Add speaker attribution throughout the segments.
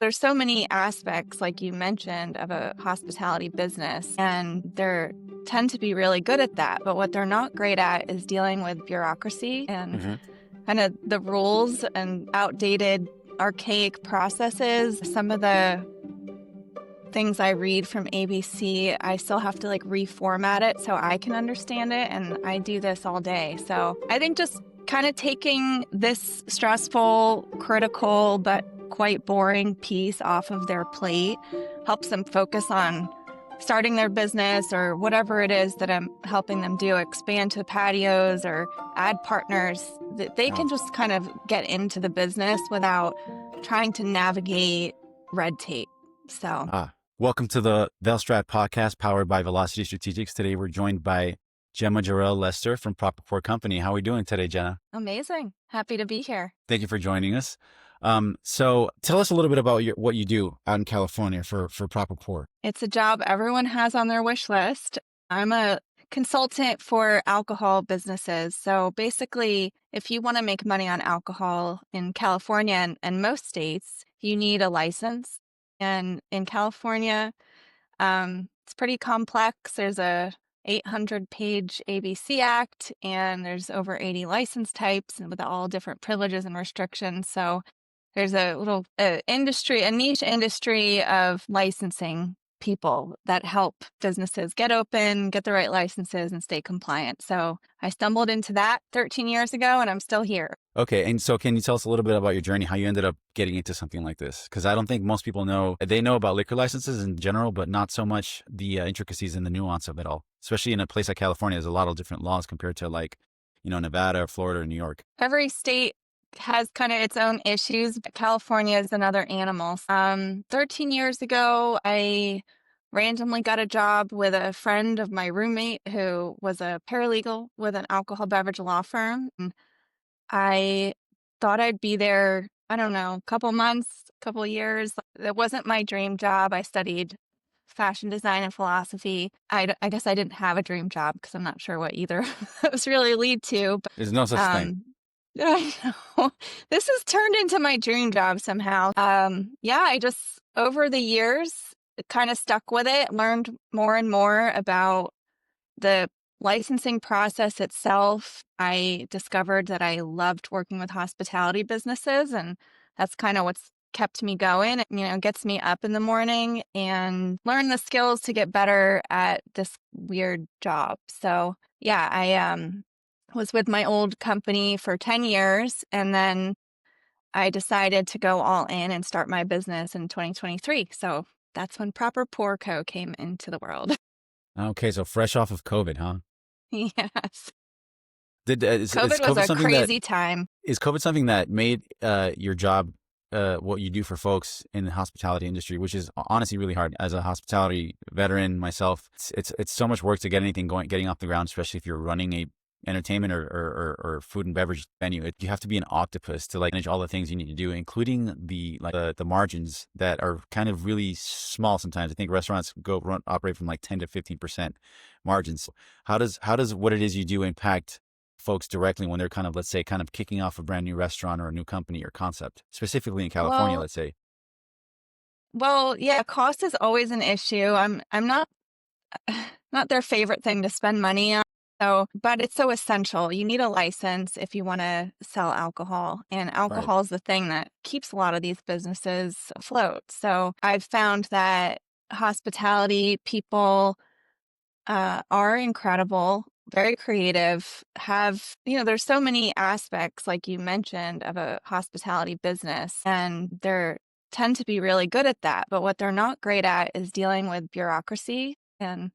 Speaker 1: There's so many aspects, like you mentioned, of a hospitality business, and they tend to be really good at that. But what they're not great at is dealing with bureaucracy and
Speaker 2: Hmm.
Speaker 1: kind of the rules and outdated, archaic processes. Some of the things I read from ABC, I still have to like reformat it so I can understand it. And I do this all day. So I think just kind of taking this stressful, critical, but quite boring piece off of their plate helps them focus on starting their business or whatever it is that I'm helping them do, expand to patios or add partners, that they can
Speaker 2: Oh,
Speaker 1: just kind of get into the business without trying to navigate red tape. So
Speaker 2: welcome to the Velstrat podcast powered by Velocity Strategics. Today we're joined by Jemma Jarrell Lester from Proper Pour Company. How are we doing today, Jenna?
Speaker 1: amazing. Happy to be here.
Speaker 2: Thank you for joining us. So tell us a little bit about what you do out in California for Proper Pour.
Speaker 1: It's a job everyone has on their wish list. I'm a consultant for alcohol businesses. So basically, if you want to make money on alcohol in California and most states, you need a license. And in California, it's pretty complex. There's a 800-page ABC Act, and there's over 80 license types and with all different privileges and restrictions. So there's a little industry, a niche industry of licensing people that help businesses get open, get the right licenses, and stay compliant. So I stumbled into that 13 years ago, and I'm still here.
Speaker 2: Okay, and so can you tell us a little bit about your journey, how you ended up getting into something like this? Because I don't think most people know. They know about liquor licenses in general, but not so much the intricacies and the nuance of it all. Especially in a place like California, there's a lot of different laws compared to Nevada or Florida or New York.
Speaker 1: Every state has kind of its own issues, but California is another animal. 13 years ago, I randomly got a job with a friend of my roommate who was a paralegal with an alcohol beverage law firm. And I thought I'd be there, I don't know, a couple months, couple years. It wasn't my dream job. I studied fashion design and philosophy. I guess I didn't have a dream job because I'm not sure what either of those really lead to. But
Speaker 2: There's no such thing.
Speaker 1: I know. This has turned into my dream job somehow. Yeah, I just, over the years, kind of stuck with it, learned more and more about the licensing process itself. I discovered that I loved working with hospitality businesses, and that's kind of what's kept me going. It gets me up in the morning and learn the skills to get better at this weird job. So yeah, I was with my old company for 10 years, and then I decided to go all in and start my business in 2023. So that's when Proper Pour Co. came into the world.
Speaker 2: Okay, so fresh off of COVID, huh?
Speaker 1: Yes.
Speaker 2: Is
Speaker 1: COVID was
Speaker 2: COVID
Speaker 1: a
Speaker 2: something that
Speaker 1: crazy time.
Speaker 2: is COVID something that made your job what you do for folks in the hospitality industry, which is honestly really hard. As a hospitality veteran myself, it's so much work to get anything going, getting off the ground, especially if you're running a entertainment or food and beverage venue. You have to be an octopus to like manage all the things you need to do, including the margins that are kind of really small sometimes. I think restaurants operate from like 10 to 15% margins. How does what it is you do impact folks directly when they're kind of, let's say, kind of kicking off a brand new restaurant or a new company or concept, specifically in California,
Speaker 1: Well,
Speaker 2: let's say?
Speaker 1: well, yeah, cost is always an issue. I'm not not their favorite thing to spend money on. So, but it's so essential. You need a license if you want to sell alcohol, and
Speaker 2: Right.
Speaker 1: alcohol is the thing that keeps a lot of these businesses afloat. So, I've found that hospitality people are incredible, very creative, there's so many aspects, like you mentioned, of a hospitality business, and they tend to be really good at that. But what they're not great at is dealing with bureaucracy and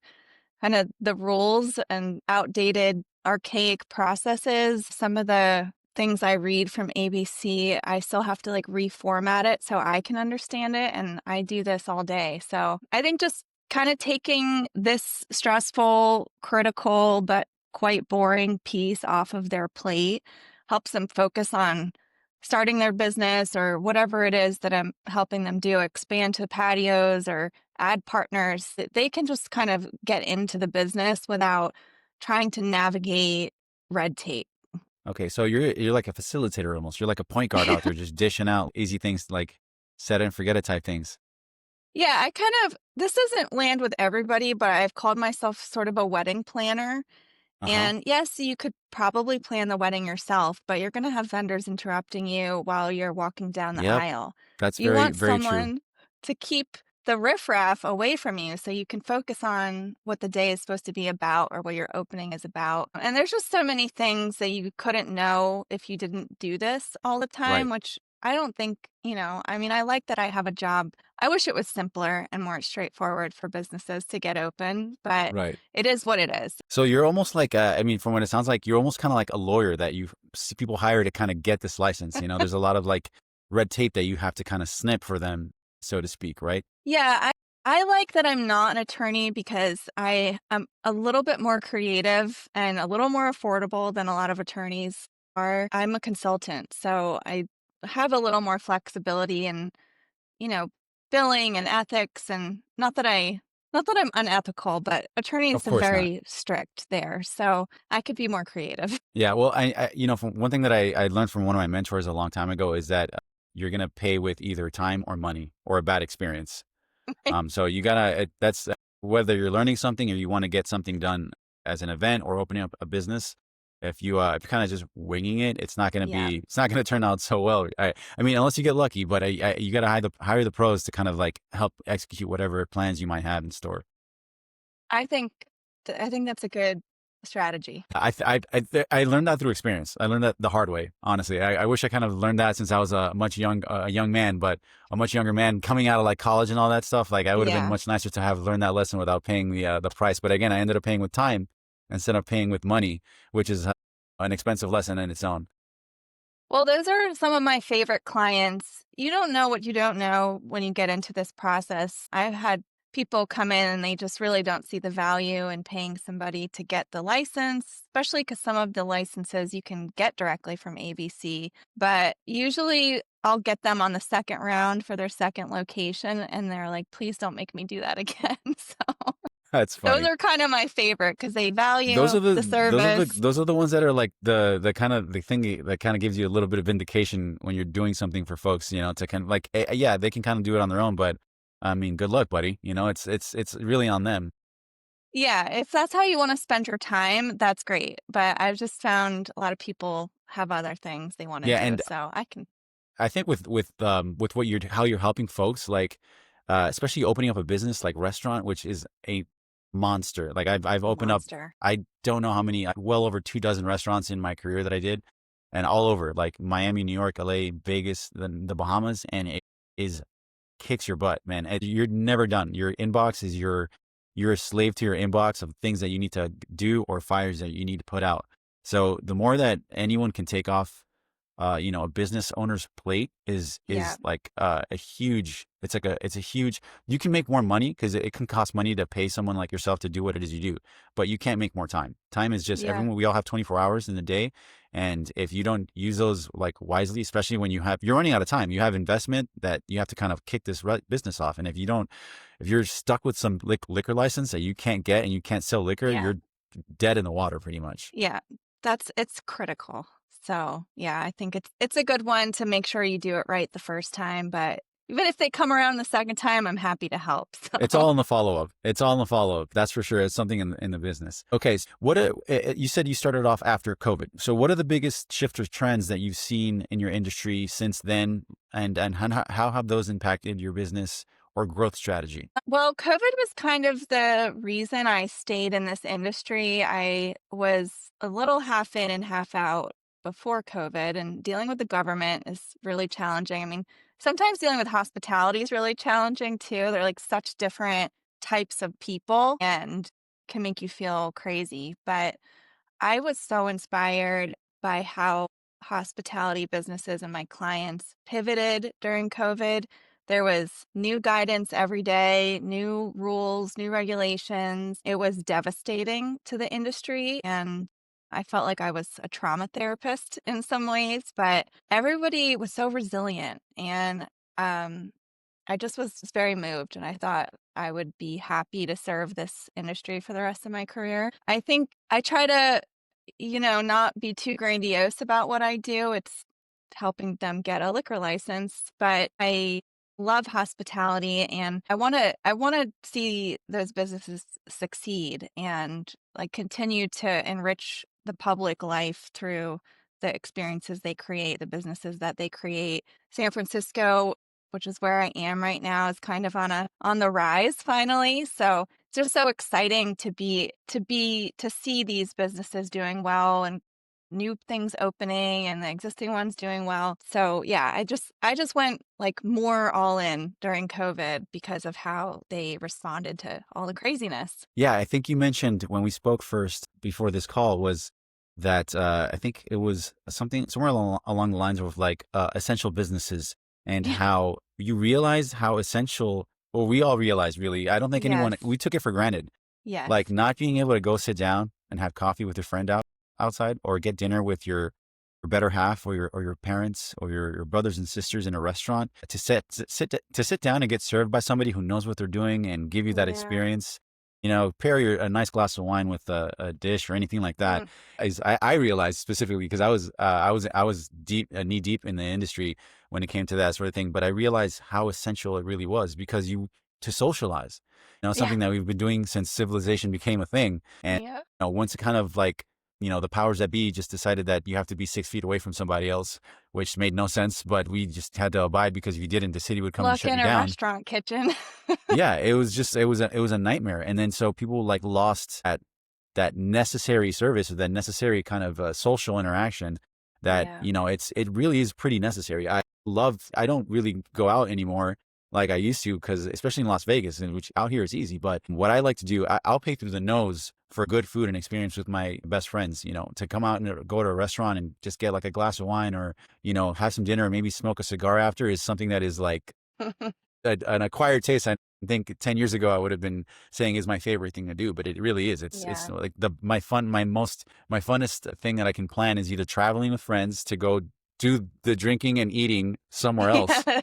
Speaker 1: kind of the rules and outdated, archaic processes. Some of the things I read from ABC, I still have to like reformat it so I can understand it. And I do this all day. So I think just kind of taking this stressful, critical, but quite boring piece off of their plate helps them focus on starting their business or whatever it is that I'm helping them do, expand to patios or add partners, that they can just kind of get into the business without trying to navigate red tape.
Speaker 2: Okay, so you're like a facilitator almost. You're like a point guard out there, just dishing out easy things like set it and forget it type things.
Speaker 1: Yeah, this doesn't land with everybody, but I've called myself sort of a wedding planner.
Speaker 2: Uh-huh.
Speaker 1: And yes, you could probably plan the wedding yourself, but you're going to have vendors interrupting you while you're walking down the
Speaker 2: Yep.
Speaker 1: aisle.
Speaker 2: That's
Speaker 1: You
Speaker 2: very,
Speaker 1: want
Speaker 2: very true.
Speaker 1: someone to keep the riffraff away from you so you can focus on what the day is supposed to be about or what your opening is about. And there's just so many things that you couldn't know if you didn't do this all the time,
Speaker 2: Right.
Speaker 1: which I don't think, I mean, I like that I have a job. I wish it was simpler and more straightforward for businesses to get open, but
Speaker 2: Right.
Speaker 1: it is what it is.
Speaker 2: So you're almost like, I mean, from what it sounds like, you're almost kind of like a lawyer that you see people hire to kind of get this license. There's a lot of like red tape that you have to kind of snip for them, so to speak, right?
Speaker 1: Yeah, I like that I'm not an attorney because I am a little bit more creative and a little more affordable than a lot of attorneys are. I'm a consultant, so I have a little more flexibility and, you know, billing and ethics and not that I'm unethical, but attorneys
Speaker 2: Of
Speaker 1: are
Speaker 2: course not.
Speaker 1: very strict there. So I could be more creative.
Speaker 2: Yeah. Well, from one thing that I learned from one of my mentors a long time ago is that you're going to pay with either time or money or a bad experience. So you gotta, that's whether you're learning something or you want to get something done as an event or opening up a business. If you're kind of just winging it,
Speaker 1: Yeah.
Speaker 2: it's not gonna turn out so well. I mean, unless you get lucky, but you gotta hire the pros to kind of like help execute whatever plans you might have in store.
Speaker 1: I think I think that's a good strategy.
Speaker 2: I learned that through experience. I learned that the hard way. Honestly, I wish I kind of learned that since I was a young man, but a much younger man coming out of like college and all that stuff. Like I would have been
Speaker 1: Yeah.
Speaker 2: much nicer to have learned that lesson without paying the price. But again, I ended up paying with time instead of paying with money, which is an expensive lesson in its own.
Speaker 1: Well, those are some of my favorite clients. You don't know what you don't know when you get into this process. I've had people come in and they just really don't see the value in paying somebody to get the license, especially because some of the licenses you can get directly from ABC. But usually I'll get them on the second round for their second location, and they're like, please don't make me do that again. So
Speaker 2: That's
Speaker 1: those
Speaker 2: funny.
Speaker 1: are kind of my favorite because they value the service.
Speaker 2: Those are the ones that are like the kind of the thing that kind of gives you a little bit of vindication when you're doing something for folks, to kind of like, yeah, they can kind of do it on their own, but I mean, good luck, buddy. It's really on them.
Speaker 1: Yeah, if that's how you wanna spend your time, that's great, but I've just found a lot of people have other things they wanna
Speaker 2: Yeah,
Speaker 1: do,
Speaker 2: and
Speaker 1: so I can.
Speaker 2: I think with what you're how you're helping folks, like especially opening up a business like restaurant, which is a monster. Like I've
Speaker 1: A
Speaker 2: opened up,
Speaker 1: monster.
Speaker 2: I don't know how many, well over 2 dozen restaurants in my career that I did, and all over like Miami, New York, LA, Vegas, the Bahamas, and it is kicks your butt, man. And you're never done. Your inbox is you're a slave to your inbox of things that you need to do or fires that you need to put out. So the more that anyone can take off a business owner's plate
Speaker 1: Yeah,
Speaker 2: is like a huge. It's a huge. You can make more money because it can cost money to pay someone like yourself to do what it is you do, but you can't make more time. Time is just
Speaker 1: yeah,
Speaker 2: everyone. We all have 24 hours in the day, and if you don't use those like wisely, especially when you're running out of time, you have investment that you have to kind of kick this business off. And if you don't, if you're stuck with some liquor license that you can't get and you can't sell liquor,
Speaker 1: yeah,
Speaker 2: you're dead in the water pretty much.
Speaker 1: yeah. It's critical. So, yeah, I think it's a good one to make sure you do it right the first time, but even if they come around the second time, I'm happy to help,
Speaker 2: It's
Speaker 1: so.
Speaker 2: all in the follow up. It's all in the follow up. That's for sure. It's something in the business. Okay. So you said you started off after COVID. So what are the biggest shifts or trends that you've seen in your industry since then? And how have those impacted your business or growth strategy?
Speaker 1: Well, COVID was kind of the reason I stayed in this industry. I was a little half in and half out before COVID, and dealing with the government is really challenging. I mean, sometimes dealing with hospitality is really challenging too. They're like such different types of people and can make you feel crazy. But I was so inspired by how hospitality businesses and my clients pivoted during COVID. There was new guidance every day, new rules, new regulations. It was devastating to the industry. And I felt like I was a trauma therapist in some ways, but everybody was so resilient. And um, I just was very moved, and I thought I would be happy to serve this industry for the rest of my career. I think I try to, not be too grandiose about what I do. It's helping them get a liquor license, but I love hospitality, and I want to see those businesses succeed and like continue to enrich the public life through the experiences they create, the businesses that they create. San Francisco, which is where I am right now, is kind of on the rise finally. So it's just so exciting to see these businesses doing well and new things opening and the existing ones doing well. So yeah, I just went like more all in during COVID because of how they responded to all the craziness.
Speaker 2: Yeah, I think you mentioned when we spoke first before this call was that I think it was something somewhere along the lines of like essential businesses and
Speaker 1: Yeah.
Speaker 2: how you realized how essential, well, we all realized really. I don't think anyone,
Speaker 1: Yes.
Speaker 2: we took it for granted.
Speaker 1: Yes.
Speaker 2: Like not being able to go sit down and have coffee with your friend outside or get dinner with your better half or your parents or your brothers and sisters in a restaurant to sit down and get served by somebody who knows what they're doing and give you that
Speaker 1: Yeah.
Speaker 2: experience. You know, pair a nice glass of wine with a dish or anything like that.
Speaker 1: Mm.
Speaker 2: Is I realized specifically because I was deep knee deep in the industry when it came to that sort of thing. But I realized how essential it really was because you to socialize. You know,
Speaker 1: Yeah.
Speaker 2: something that we've been doing since civilization became a thing. And
Speaker 1: Yeah.
Speaker 2: once it kind of like, the powers that be just decided that you have to be 6 feet away from somebody else, which made no sense, but we just had to abide because if you didn't, the city would come and
Speaker 1: Look
Speaker 2: shut
Speaker 1: in
Speaker 2: you
Speaker 1: a
Speaker 2: down.
Speaker 1: restaurant kitchen.
Speaker 2: Yeah, it was a nightmare. And then so people like lost that necessary service or that necessary kind of social interaction that,
Speaker 1: Yeah.
Speaker 2: it really is pretty necessary. I don't really go out anymore like I used to because especially in Las Vegas, and which out here is easy. But what I like to do, I'll pay through the nose for good food and experience with my best friends, to come out and go to a restaurant and just get like a glass of wine or, have some dinner or maybe smoke a cigar after is something that is like an acquired taste. I think 10 years ago I would have been saying is my favorite thing to do, but it really is. It's
Speaker 1: Yeah.
Speaker 2: like my funnest thing that I can plan is either traveling with friends to go do the drinking and eating somewhere else.
Speaker 1: Yeah.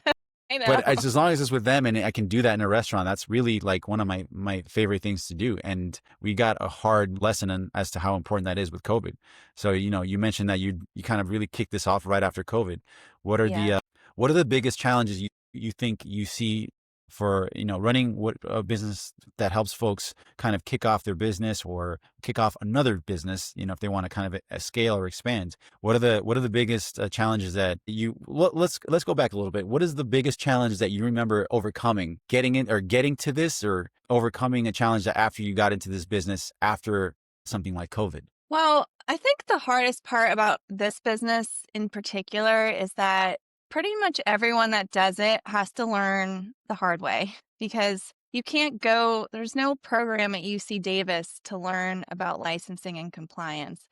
Speaker 1: I know.
Speaker 2: But as long as it's with them and I can do that in a restaurant, that's really like one of my favorite things to do. And we got a hard lesson as to how important that is with COVID. So, you mentioned that you kind of really kicked this off right after COVID. What are
Speaker 1: Yeah.
Speaker 2: what are the biggest challenges you think you see for, running a business that helps folks kind of kick off their business or kick off another business, if they want to kind of scale or expand? What are the biggest challenges that let's go back a little bit. What is the biggest challenge that you remember overcoming, getting to this, or overcoming a challenge that after you got into this business after something like COVID?
Speaker 1: Well, I think the hardest part about this business in particular is that pretty much everyone that does it has to learn the hard way because you can't go, there's no program at UC Davis to learn about licensing and compliance.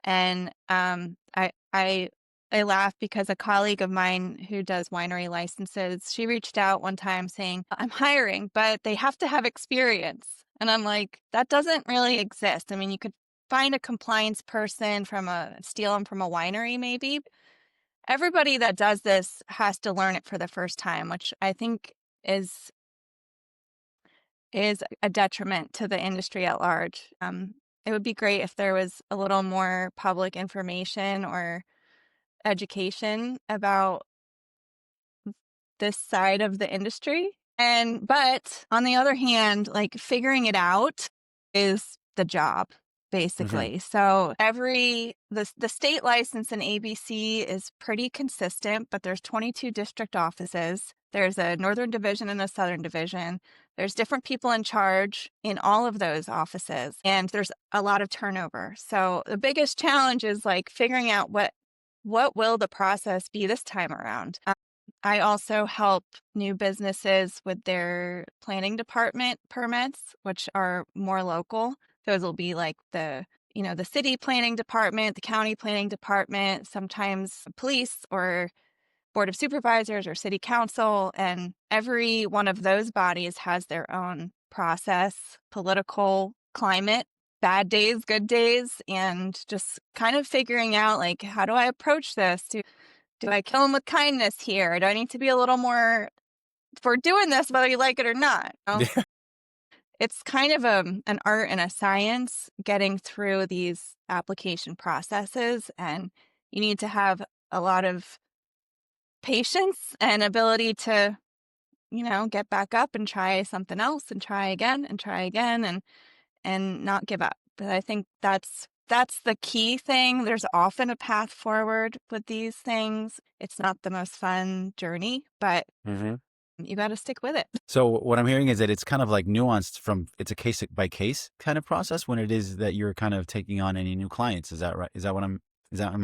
Speaker 1: And I laugh because a colleague of mine who does winery licenses, she reached out one time saying, "I'm hiring, but they have to have experience." And I'm like, that doesn't really exist. I mean, you could find a compliance person steal them from a winery, maybe. Everybody that does this has to learn it for the first time, which I think is is a detriment to the industry at large. It would be great if there was a little more public information or education about this side of the industry. But on the other hand, like figuring it out is the job
Speaker 2: Hmm.
Speaker 1: basically. So the state license in ABC is pretty consistent, but there's 22 district offices. There's a northern division and a southern division. There's different people in charge in all of those offices, and there's a lot of turnover. So the biggest challenge is like figuring out what will the process be this time around. I also help new businesses with their planning department permits, which are more local. Those will be like the city planning department, the county planning department, sometimes police or board of supervisors or city council. And every one of those bodies has their own process, political climate, bad days, good days, and just kind of figuring out like, how do I approach this? Do I kill him with kindness here? Do I need to be a little more for doing this, whether you like it or not? It's kind of an art and a science getting through these application processes, and you need to have a lot of patience and ability to get back up and try something else and try again and not give up. But I think that's the key thing. There's often a path forward with these things. It's not the most fun journey, but
Speaker 2: Hmm.
Speaker 1: you got to stick with it.
Speaker 2: So what I'm hearing is that it's kind of like nuanced from it's a case by case kind of process when it is that you're kind of taking on any new clients. Is that right? Am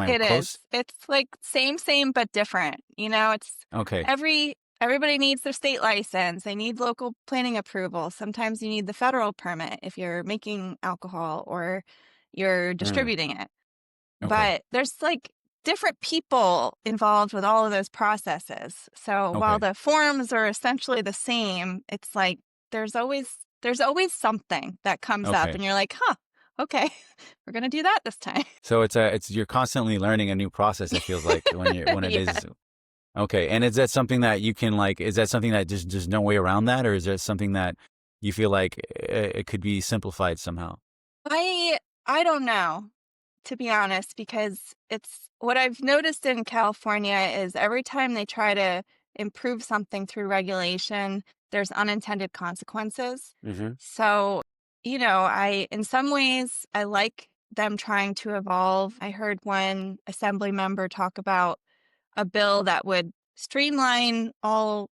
Speaker 2: I
Speaker 1: It is.
Speaker 2: close?
Speaker 1: It's like same, but different. It's
Speaker 2: Okay.
Speaker 1: everybody needs their state license. They need local planning approval. Sometimes you need the federal permit if you're making alcohol or you're
Speaker 2: Mm,
Speaker 1: distributing it.
Speaker 2: okay.
Speaker 1: But there's like different people involved with all of those processes. So while
Speaker 2: Okay.
Speaker 1: the forms are essentially the same, it's like there's always there's always something that comes up
Speaker 2: Okay.
Speaker 1: and you're like, "Huh, okay. We're going to do that this time."
Speaker 2: So it's you're constantly learning a new process. It feels like when it
Speaker 1: Yeah.
Speaker 2: is okay. And is that something that you can like? Is that something that just there's no way around that, or is there something that you feel like it could be simplified somehow?
Speaker 1: I I don't know, to be honest, because it's what I've noticed in California is every time they try to improve something through regulation, there's unintended consequences.
Speaker 2: Hmm.
Speaker 1: So, I in some ways I like them trying to evolve. I heard one assembly member talk about a bill that would streamline all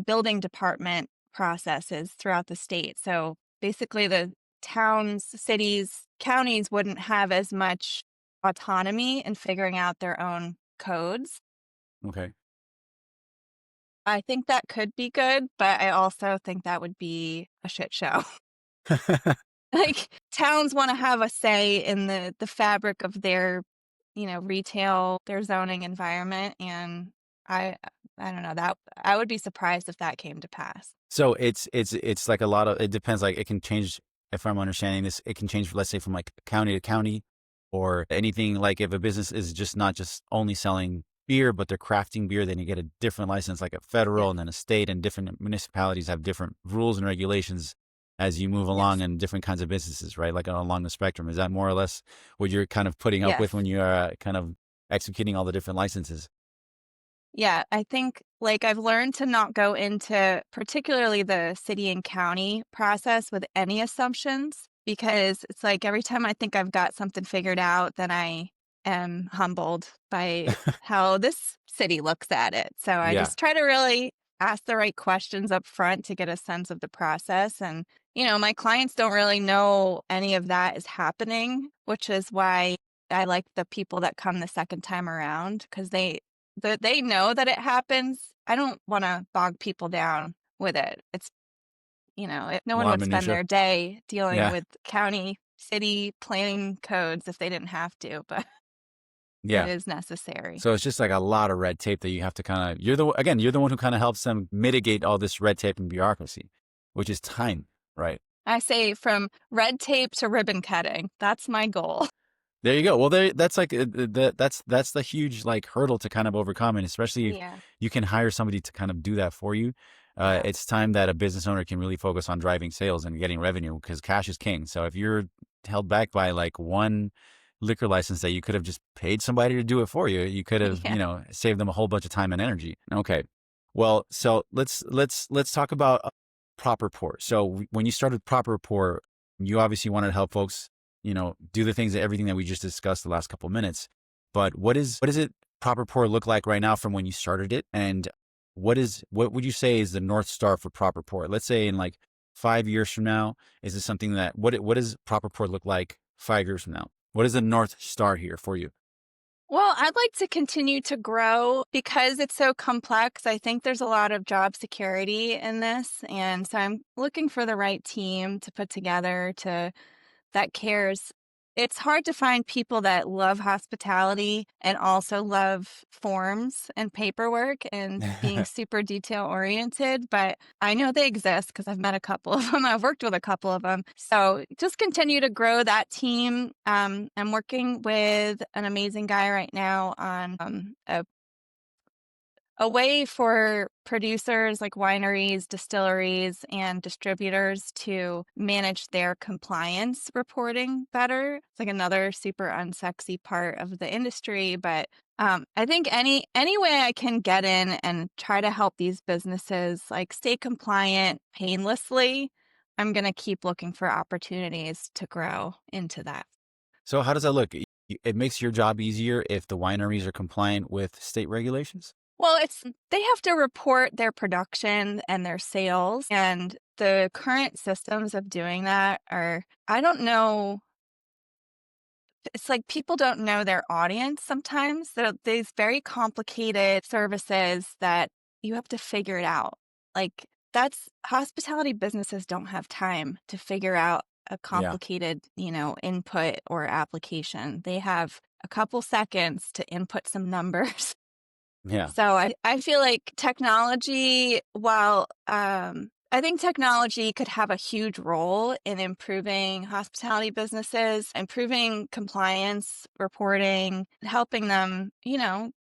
Speaker 1: building department processes throughout the state. So basically, the towns, cities, counties wouldn't have as much autonomy in figuring out their own codes.
Speaker 2: Okay.
Speaker 1: I think that could be good, but I also think that would be a shit show. Like towns want to have a say in the fabric of their, retail, their zoning environment, and I I don't know, that I would be surprised if that came to pass.
Speaker 2: So it's like a lot of it depends. Like it can change if I'm understanding this. It can change, let's say, from like county to county, or anything. Like if a business is just not just only selling beer, but they're crafting beer, then you get a different license, like a federal
Speaker 1: Yes.
Speaker 2: and then a state, and different municipalities have different rules and regulations as you move along,
Speaker 1: Yes.
Speaker 2: and different kinds of businesses, right? Like along the spectrum. Is that more or less what you're kind of putting up
Speaker 1: Yes.
Speaker 2: with when you're kind of executing all the different licenses?
Speaker 1: Yeah, I think like I've learned to not go into particularly the city and county process with any assumptions because it's like every time I think I've got something figured out, then I am humbled by how this city looks at it. So I
Speaker 2: Yeah.
Speaker 1: just try to really ask the right questions up front to get a sense of the process. And, my clients don't really know any of that is happening, which is why I like the people that come the second time around because they know that it happens. I don't wanna bog people down with it. It's no
Speaker 2: A
Speaker 1: one
Speaker 2: lot of
Speaker 1: would spend
Speaker 2: minutia.
Speaker 1: their day dealing
Speaker 2: Yeah.
Speaker 1: with county, city planning codes if they didn't have to, but it
Speaker 2: Yeah.
Speaker 1: is necessary.
Speaker 2: So it's just like a lot of red tape that you have to kind of, you're the one who kind of helps them mitigate all this red tape and bureaucracy, which is time, right?
Speaker 1: I say from red tape to ribbon cutting. That's my goal.
Speaker 2: There you go. Well, that's like that's the huge like hurdle to kind of overcome, and especially if
Speaker 1: Yeah.
Speaker 2: you can hire somebody to kind of do that for you.
Speaker 1: Yeah.
Speaker 2: It's time that a business owner can really focus on driving sales and getting revenue because cash is king. So if you're held back by like one liquor license that you could have just paid somebody to do it for you, you could have
Speaker 1: Yeah.
Speaker 2: saved them a whole bunch of time and energy. Okay. Well, so let's talk about proper pour. So when you started proper pour, you obviously wanted to help folks do the things that everything that we just discussed the last couple of minutes. But what is it proper pour look like right now from when you started it? And what would you say is the North Star for proper pour? Let's say in like 5 years from now, is this something that what does proper pour look like 5 years from now? What is the North Star here for you?
Speaker 1: Well, I'd like to continue to grow because it's so complex. I think there's a lot of job security in this. And so I'm looking for the right team to put together to that cares. It's hard to find people that love hospitality and also love forms and paperwork and being super detail oriented, but I know they exist because I've met a couple of them. I've worked with a couple of them. So just continue to grow that team. I'm working with an amazing guy right now on a way for producers like wineries, distilleries, and distributors to manage their compliance reporting better. It's like another super unsexy part of the industry, but I think any way I can get in and try to help these businesses like stay compliant painlessly, I'm gonna keep looking for opportunities to grow into that.
Speaker 2: So how does that look? It makes your job easier if the wineries are compliant with state regulations?
Speaker 1: Well, it's they have to report their production and their sales, and the current systems of doing that are I don't know. It's like people don't know their audience sometimes. There are these very complicated services that you have to figure it out. Like that's hospitality businesses don't have time to figure out a
Speaker 2: Yeah.
Speaker 1: complicated, input or application. They have a couple seconds to input some numbers.
Speaker 2: Yeah.
Speaker 1: So I feel like technology, while I think technology could have a huge role in improving hospitality businesses, improving compliance reporting, helping them,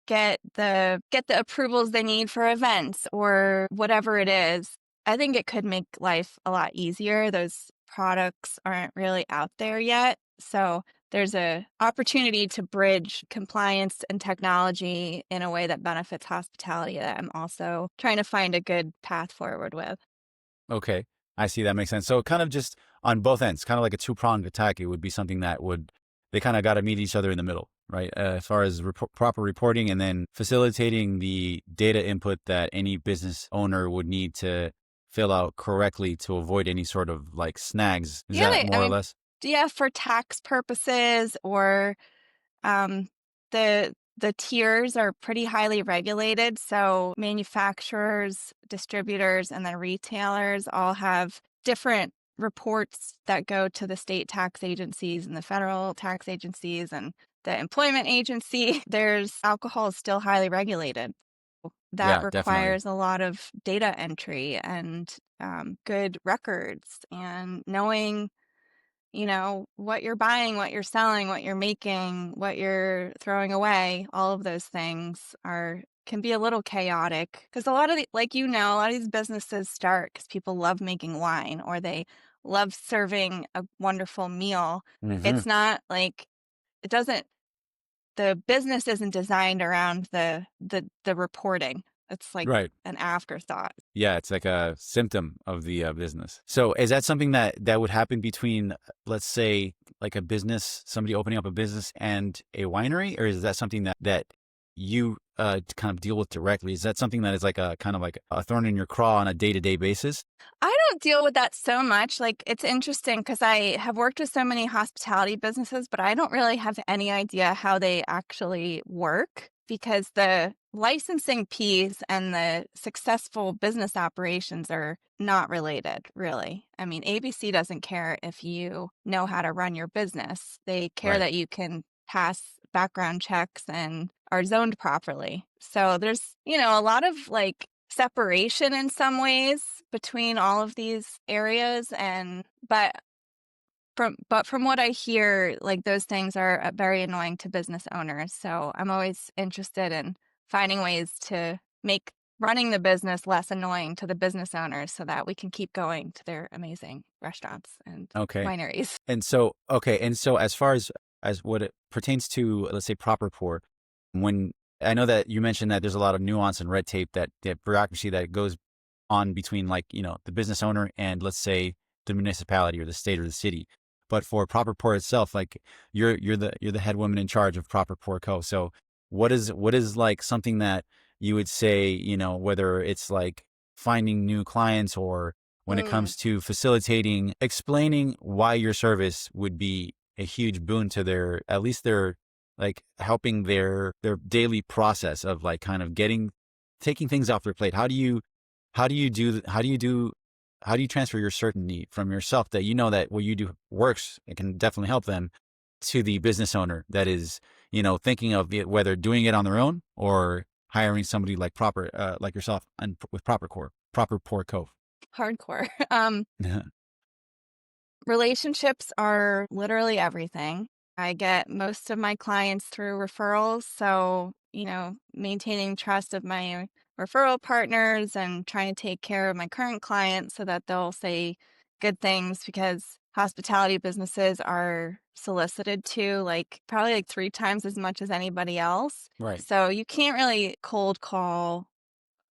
Speaker 1: get the approvals they need for events or whatever it is. I think it could make life a lot easier. Those products aren't really out there yet. So there's a opportunity to bridge compliance and technology in a way that benefits hospitality that I'm also trying to find a good path forward with.
Speaker 2: Okay. I see, that makes sense. So kind of just on both ends, kind of like a two-pronged attack, it would be something that would they kind of got to meet each other in the middle, right? As far as proper reporting and then facilitating the data input that any business owner would need to fill out correctly to avoid any sort of like snags. Is
Speaker 1: Yeah,
Speaker 2: that
Speaker 1: I
Speaker 2: more or
Speaker 1: mean,
Speaker 2: less?
Speaker 1: yeah, for tax purposes or Um, the tiers are pretty highly regulated, so manufacturers, distributors, and then retailers all have different reports that go to the state tax agencies and the federal tax agencies and the employment agency. There's alcohol is still highly regulated. That
Speaker 2: Yeah, definitely.
Speaker 1: requires a lot of data entry and good records and knowing what you're buying, what you're selling, what you're making, what you're throwing away, all of those things are can be a little chaotic because a lot of a lot of these businesses start because people love making wine or they love serving a wonderful meal.
Speaker 2: Hmm.
Speaker 1: It's not like it doesn't the business isn't designed around the reporting. It's like
Speaker 2: Right.
Speaker 1: an afterthought.
Speaker 2: Yeah, it's like a symptom of the business. So, is that something that would happen between, let's say, like a business, somebody opening up a business and a winery, or is that something that you kind of deal with directly? Is that something that is like a kind of like a thorn in your craw on a day-to-day basis?
Speaker 1: I don't deal with that so much. Like, it's interesting because I have worked with so many hospitality businesses, but I don't really have any idea how they actually work because the licensing piece and the successful business operations are not related, really. I mean, ABC doesn't care if you know how to run your business, they care
Speaker 2: Right.
Speaker 1: that you can pass background checks and are zoned properly. So there's, a lot of like separation in some ways between all of these areas and but from what I hear, like those things are very annoying to business owners. So I'm always interested in finding ways to make running the business less annoying to the business owners so that we can keep going to their amazing restaurants and
Speaker 2: Okay.
Speaker 1: wineries.
Speaker 2: And so as far as what it pertains to, let's say, proper pour, when I know that you mentioned that there's a lot of nuance and red tape that bureaucracy that goes on between, like, the business owner and, let's say, the municipality or the state or the city. But for proper pour itself, like, you're the head woman in charge of proper pour co. So what is like something that you would say, whether it's like finding new clients or when it
Speaker 1: Mm,
Speaker 2: comes to facilitating, explaining why your service would be a huge boon to their, at least their, like, helping their daily process of like kind of taking things off their plate. How do you transfer your certainty from yourself that that what you do works, it can definitely help them, to the business owner that is, thinking of it, whether doing it on their own or hiring somebody like like yourself and with proper pour cove.
Speaker 1: hardcore. Relationships are literally everything. I get most of my clients through referrals. So, maintaining trust of my referral partners and trying to take care of my current clients so that they'll say good things because hospitality businesses are solicited to, like probably like 3 times as much as anybody else.
Speaker 2: Right.
Speaker 1: So you can't really cold call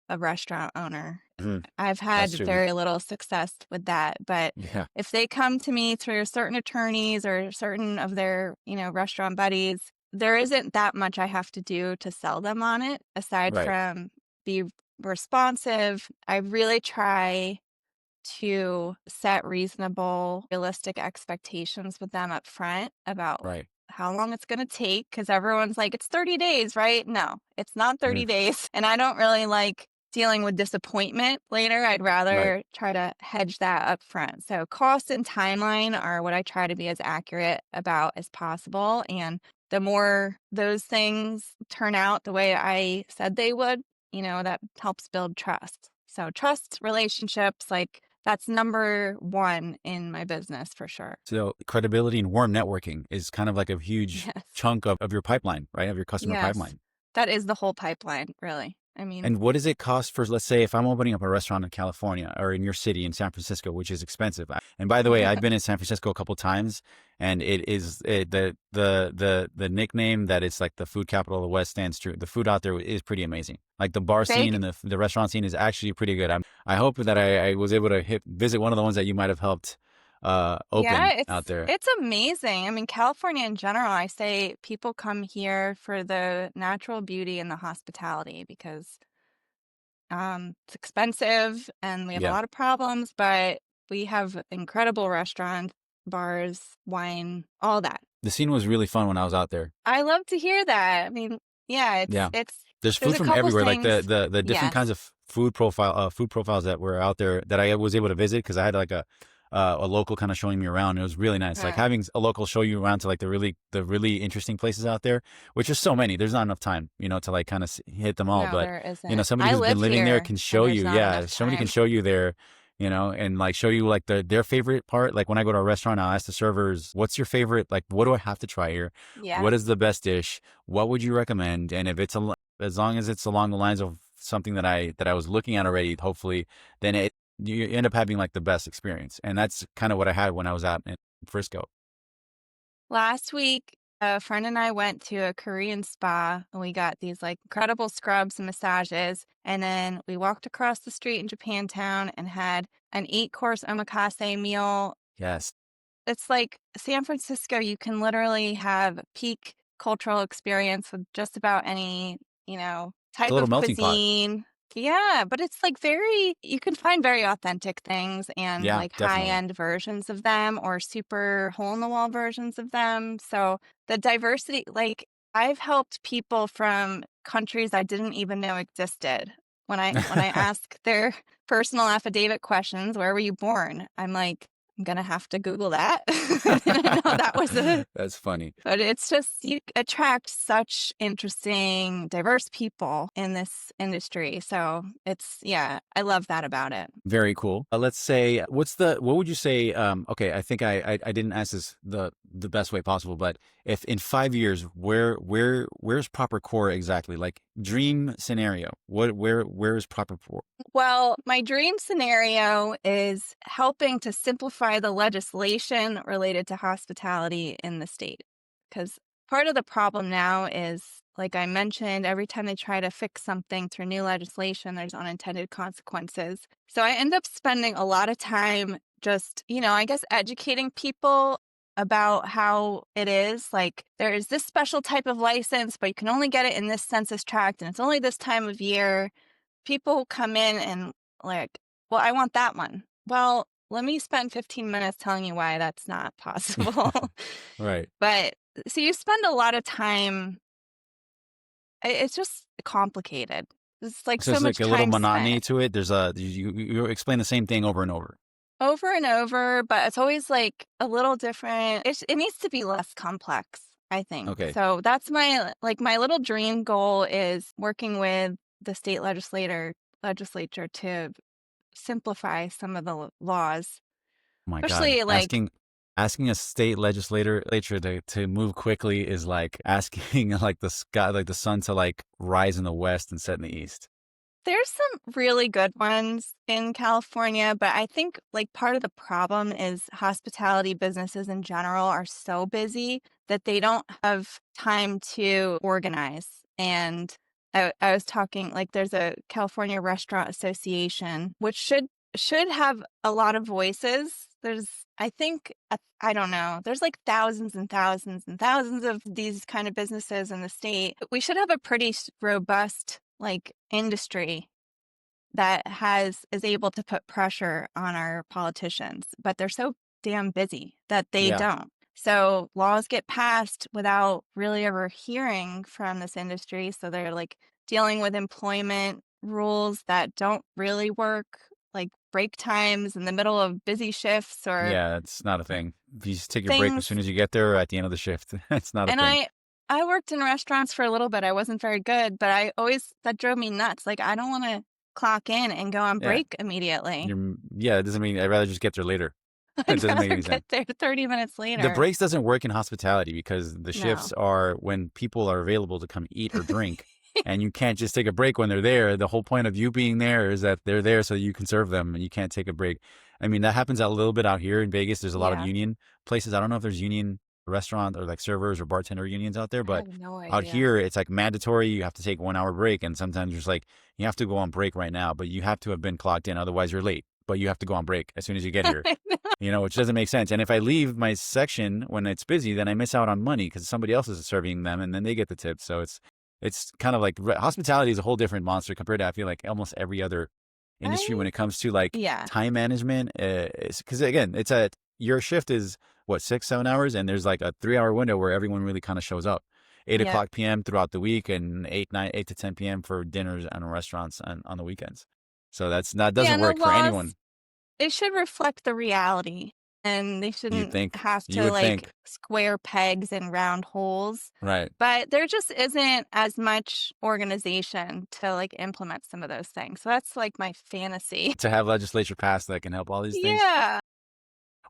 Speaker 1: a restaurant owner.
Speaker 2: Mhm.
Speaker 1: I've
Speaker 2: That's
Speaker 1: had
Speaker 2: true.
Speaker 1: very little success with that, but
Speaker 2: Yeah.
Speaker 1: if they come to me through certain attorneys or certain of their, restaurant buddies, there isn't that much I have to do to sell them on it aside
Speaker 2: Right.
Speaker 1: from be responsive. I really try to set reasonable, realistic expectations with them up front about
Speaker 2: Right.
Speaker 1: how long it's going to take because everyone's like, it's 30 days, right? No, it's not 30
Speaker 2: Mhm.
Speaker 1: days. And I don't really like dealing with disappointment later. I'd
Speaker 2: Right.
Speaker 1: rather try to hedge that up front. So, cost and timeline are what I try to be as accurate about as possible. And the more those things turn out the way I said they would, that helps build trust. So, trust relationships, like that's number one in my business for sure.
Speaker 2: So credibility and warm networking is kind of like a huge
Speaker 1: Yes.
Speaker 2: chunk of your pipeline, right? Of your customer
Speaker 1: Yes.
Speaker 2: pipeline.
Speaker 1: That is the whole pipeline, really. I mean,
Speaker 2: And what does it cost for, let's say, if I'm opening up a restaurant in California or in your city in San Francisco, which is expensive. And by the way, I've been in San Francisco a couple times, and the nickname that it's like the food capital of the West stands true. The food out there is pretty amazing. Like the bar scene
Speaker 1: big.
Speaker 2: and the restaurant scene is actually pretty good. I hope that I was able to visit one of the ones that you might have helped
Speaker 1: Yeah,
Speaker 2: open out there.
Speaker 1: it's amazing. I mean, California in general, I say people come here for the natural beauty and the hospitality because it's expensive and we have a
Speaker 2: Yeah.
Speaker 1: lot of problems, but we have incredible restaurants, bars, wine, all that.
Speaker 2: The scene was really fun when I was out there.
Speaker 1: I love to hear that. I mean, yeah,
Speaker 2: Yeah.
Speaker 1: it's
Speaker 2: There's
Speaker 1: there's
Speaker 2: food
Speaker 1: a
Speaker 2: from
Speaker 1: couple
Speaker 2: everywhere, like
Speaker 1: things.
Speaker 2: the different
Speaker 1: Yes.
Speaker 2: kinds of food profiles that were out there that I was able to visit because I had like a local kind of showing me around. It was really nice. Like
Speaker 1: Uh,
Speaker 2: having a local show you around to like the really interesting places out there, which is so many. There's not enough time, to like kind of hit them all.
Speaker 1: no,
Speaker 2: But
Speaker 1: there isn't.
Speaker 2: somebody
Speaker 1: I
Speaker 2: who's been
Speaker 1: live
Speaker 2: living there
Speaker 1: here
Speaker 2: can
Speaker 1: and
Speaker 2: show
Speaker 1: there's
Speaker 2: you.
Speaker 1: not
Speaker 2: Yeah,
Speaker 1: enough
Speaker 2: somebody can
Speaker 1: time.
Speaker 2: show you there. And like show you like their favorite part. Like when I go to a restaurant, I'll ask the servers, "What's your favorite? Like, what do I have to try here? What is
Speaker 1: Yes.
Speaker 2: the best dish? What would you recommend?" And if it's as long as it's along the lines of something that I was looking at already, hopefully, then you end up having like the best experience. And that's kind of what I had when I was out in Frisco.
Speaker 1: Last week, a friend and I went to a Korean spa and we got these like incredible scrubs and massages. And then we walked across the street in Japantown and had an 8-course omakase meal.
Speaker 2: Yes,
Speaker 1: It's like San Francisco, you can literally have peak cultural experience with just about any,
Speaker 2: it's a
Speaker 1: type
Speaker 2: little
Speaker 1: of
Speaker 2: melting pot.
Speaker 1: cuisine. Yeah, but it's like you can find very authentic things and
Speaker 2: Yeah,
Speaker 1: like high
Speaker 2: definitely.
Speaker 1: end versions of them or super hole in the wall versions of them. So the diversity, like I've helped people from countries I didn't even know existed. When I ask their personal affidavit questions, where were you born? I'm like, I'm gonna have to Google that. I didn't know that was a
Speaker 2: That's funny.
Speaker 1: but it's just you attract such interesting, diverse people in this industry. So yeah, I love that about it.
Speaker 2: Very cool. Let's say, what would you say? Okay, I think I didn't ask this the best way possible, but if in 5 years, where's proper core exactly? Like dream scenario, where is proper core?
Speaker 1: Well, my dream scenario is helping to simplify the legislation related to hospitality in the state. Because part of the problem now is, like I mentioned, every time they try to fix something through new legislation, there's unintended consequences. So I end up spending a lot of time just, I guess, educating people about how it is. Like, there is this special type of license, but you can only get it in this census tract, and it's only this time of year. People come in and like, well, I want that one. Well, let me spend 15 minutes telling you why that's not possible.
Speaker 2: Right.
Speaker 1: But so you spend a lot of time, it's just complicated. It's like
Speaker 2: So
Speaker 1: so
Speaker 2: it's like
Speaker 1: much
Speaker 2: a little
Speaker 1: time
Speaker 2: monotony
Speaker 1: spent
Speaker 2: to it. There's you explain the same thing over and over.
Speaker 1: over and over, but it's always like a little different. It needs to be less complex, I think.
Speaker 2: Okay.
Speaker 1: So that's my little dream goal is working with the state legislature to simplify some of the laws,
Speaker 2: Oh my God,
Speaker 1: especially like,
Speaker 2: asking a state legislature to move quickly is like asking like the sky, like the sun to like rise in the west and set in the east.
Speaker 1: There's some really good ones in California, but I think like part of the problem is hospitality businesses in general are so busy that they don't have time to organize. And I was talking like there's a California Restaurant Association, which should have a lot of voices. There's I think I don't know. There's like thousands and thousands and thousands of these kind of businesses in the state. We should have a pretty robust like industry that is able to put pressure on our politicians, but they're so damn busy that they
Speaker 2: Yeah.
Speaker 1: don't. So laws get passed without really ever hearing from this industry. So they're like dealing with employment rules that don't really work, like break times in the middle of busy shifts or
Speaker 2: Yeah, it's not a thing. If you just take your break as
Speaker 1: things.
Speaker 2: soon as you get there or at the end of the shift, it's not a
Speaker 1: And
Speaker 2: thing.
Speaker 1: I worked in restaurants for a little bit. I wasn't very good, but I always that drove me nuts. Like I don't want to clock in and go on
Speaker 2: Yeah.
Speaker 1: break immediately.
Speaker 2: Yeah, it doesn't mean I'd rather just get there later. It
Speaker 1: I'd
Speaker 2: doesn't make
Speaker 1: rather
Speaker 2: any sense.
Speaker 1: get there 30 minutes
Speaker 2: The
Speaker 1: later.
Speaker 2: breaks doesn't work in hospitality because the shifts
Speaker 1: No.
Speaker 2: are when people are available to come eat or drink, and you can't just take a break when they're there. The whole point of you being there is that they're there so you can serve them, and you can't take a break. I mean, that happens a little bit out here in Vegas. There's a lot of
Speaker 1: Yeah,
Speaker 2: union places. I don't know if there's union restaurant or like servers or bartender unions out there,
Speaker 1: I
Speaker 2: but
Speaker 1: have no
Speaker 2: out
Speaker 1: idea.
Speaker 2: here it's like mandatory. You have to take a 1 hour break, and sometimes it's like you have to go on break right now, but you have to have been clocked in, otherwise you're late. But you have to go on break as soon as you get here, which doesn't make sense. And if I leave my section when it's busy, then I miss out on money because somebody else is serving them and then they get the tip. So it's kind of like hospitality is a whole different monster compared to I feel like almost every other industry when
Speaker 1: I
Speaker 2: it comes to like
Speaker 1: yeah,
Speaker 2: time management. Because again, your shift is what 6-7 hours, and there's like a 3 hour window where everyone really kind of shows up. 8
Speaker 1: yep.
Speaker 2: o'clock p.m. throughout the week and 8 to 10 p.m. for dinners and restaurants on the weekends. So that
Speaker 1: Yeah,
Speaker 2: doesn't
Speaker 1: and the
Speaker 2: work for
Speaker 1: laws,
Speaker 2: anyone.
Speaker 1: it should reflect the reality, and they
Speaker 2: You'd
Speaker 1: shouldn't
Speaker 2: think
Speaker 1: have
Speaker 2: you
Speaker 1: to
Speaker 2: would
Speaker 1: like
Speaker 2: think,
Speaker 1: square pegs and round holes.
Speaker 2: right?
Speaker 1: But there just isn't as much organization to like implement some of those things. So that's like my fantasy.
Speaker 2: To have legislature pass that can help all these things.
Speaker 1: Yeah.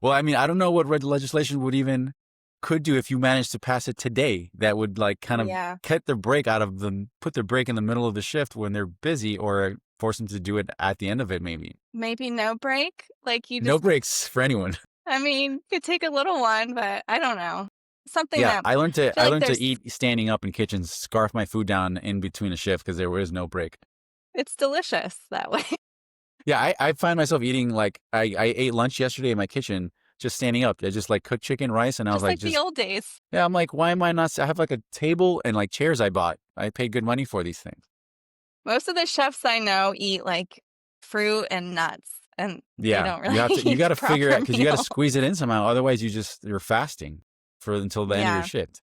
Speaker 2: Well, I mean, I don't know what legislation would even could do if you managed to pass it today that would like kind of
Speaker 1: Yeah.
Speaker 2: cut their break out of them, put their break in the middle of the shift when they're busy or force them to do it at the end of it, maybe.
Speaker 1: Maybe no break. Like you
Speaker 2: No
Speaker 1: just
Speaker 2: breaks for anyone.
Speaker 1: I mean, you could take a little one, but I don't know. Something
Speaker 2: Yeah,
Speaker 1: that I feel
Speaker 2: I
Speaker 1: like
Speaker 2: learned to
Speaker 1: there's
Speaker 2: eat standing up in kitchens, scarf my food down in between a shift because there was no break.
Speaker 1: it's delicious that way.
Speaker 2: Yeah, I find myself eating like I ate lunch yesterday in my kitchen just standing up. I just like cooked chicken, rice, and I was
Speaker 1: Just
Speaker 2: like,
Speaker 1: like the
Speaker 2: just
Speaker 1: old days.
Speaker 2: yeah, I'm like, why am I not? I have like a table and like chairs I bought. I paid good money for these things.
Speaker 1: Most of the chefs I know eat like fruit and nuts, and they
Speaker 2: Yeah,
Speaker 1: don't really
Speaker 2: you
Speaker 1: eat
Speaker 2: got
Speaker 1: a
Speaker 2: to figure out
Speaker 1: proper
Speaker 2: because you got to
Speaker 1: meal.
Speaker 2: squeeze it in somehow. Otherwise, you're fasting for until the end of your
Speaker 1: Yeah.
Speaker 2: shift.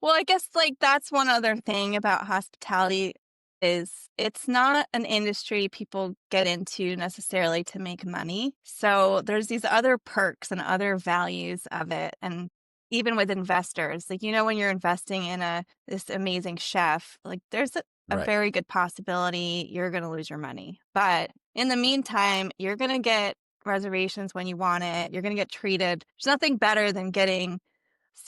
Speaker 1: Well, I guess like that's one other thing about hospitality is it's not an industry people get into necessarily to make money. So there's these other perks and other values of it. And even with investors, like when you're investing in a this amazing chef, like there's a
Speaker 2: Right.
Speaker 1: very good possibility you're gonna lose your money. But in the meantime, you're gonna get reservations when you want it. You're gonna get treated. There's nothing better than getting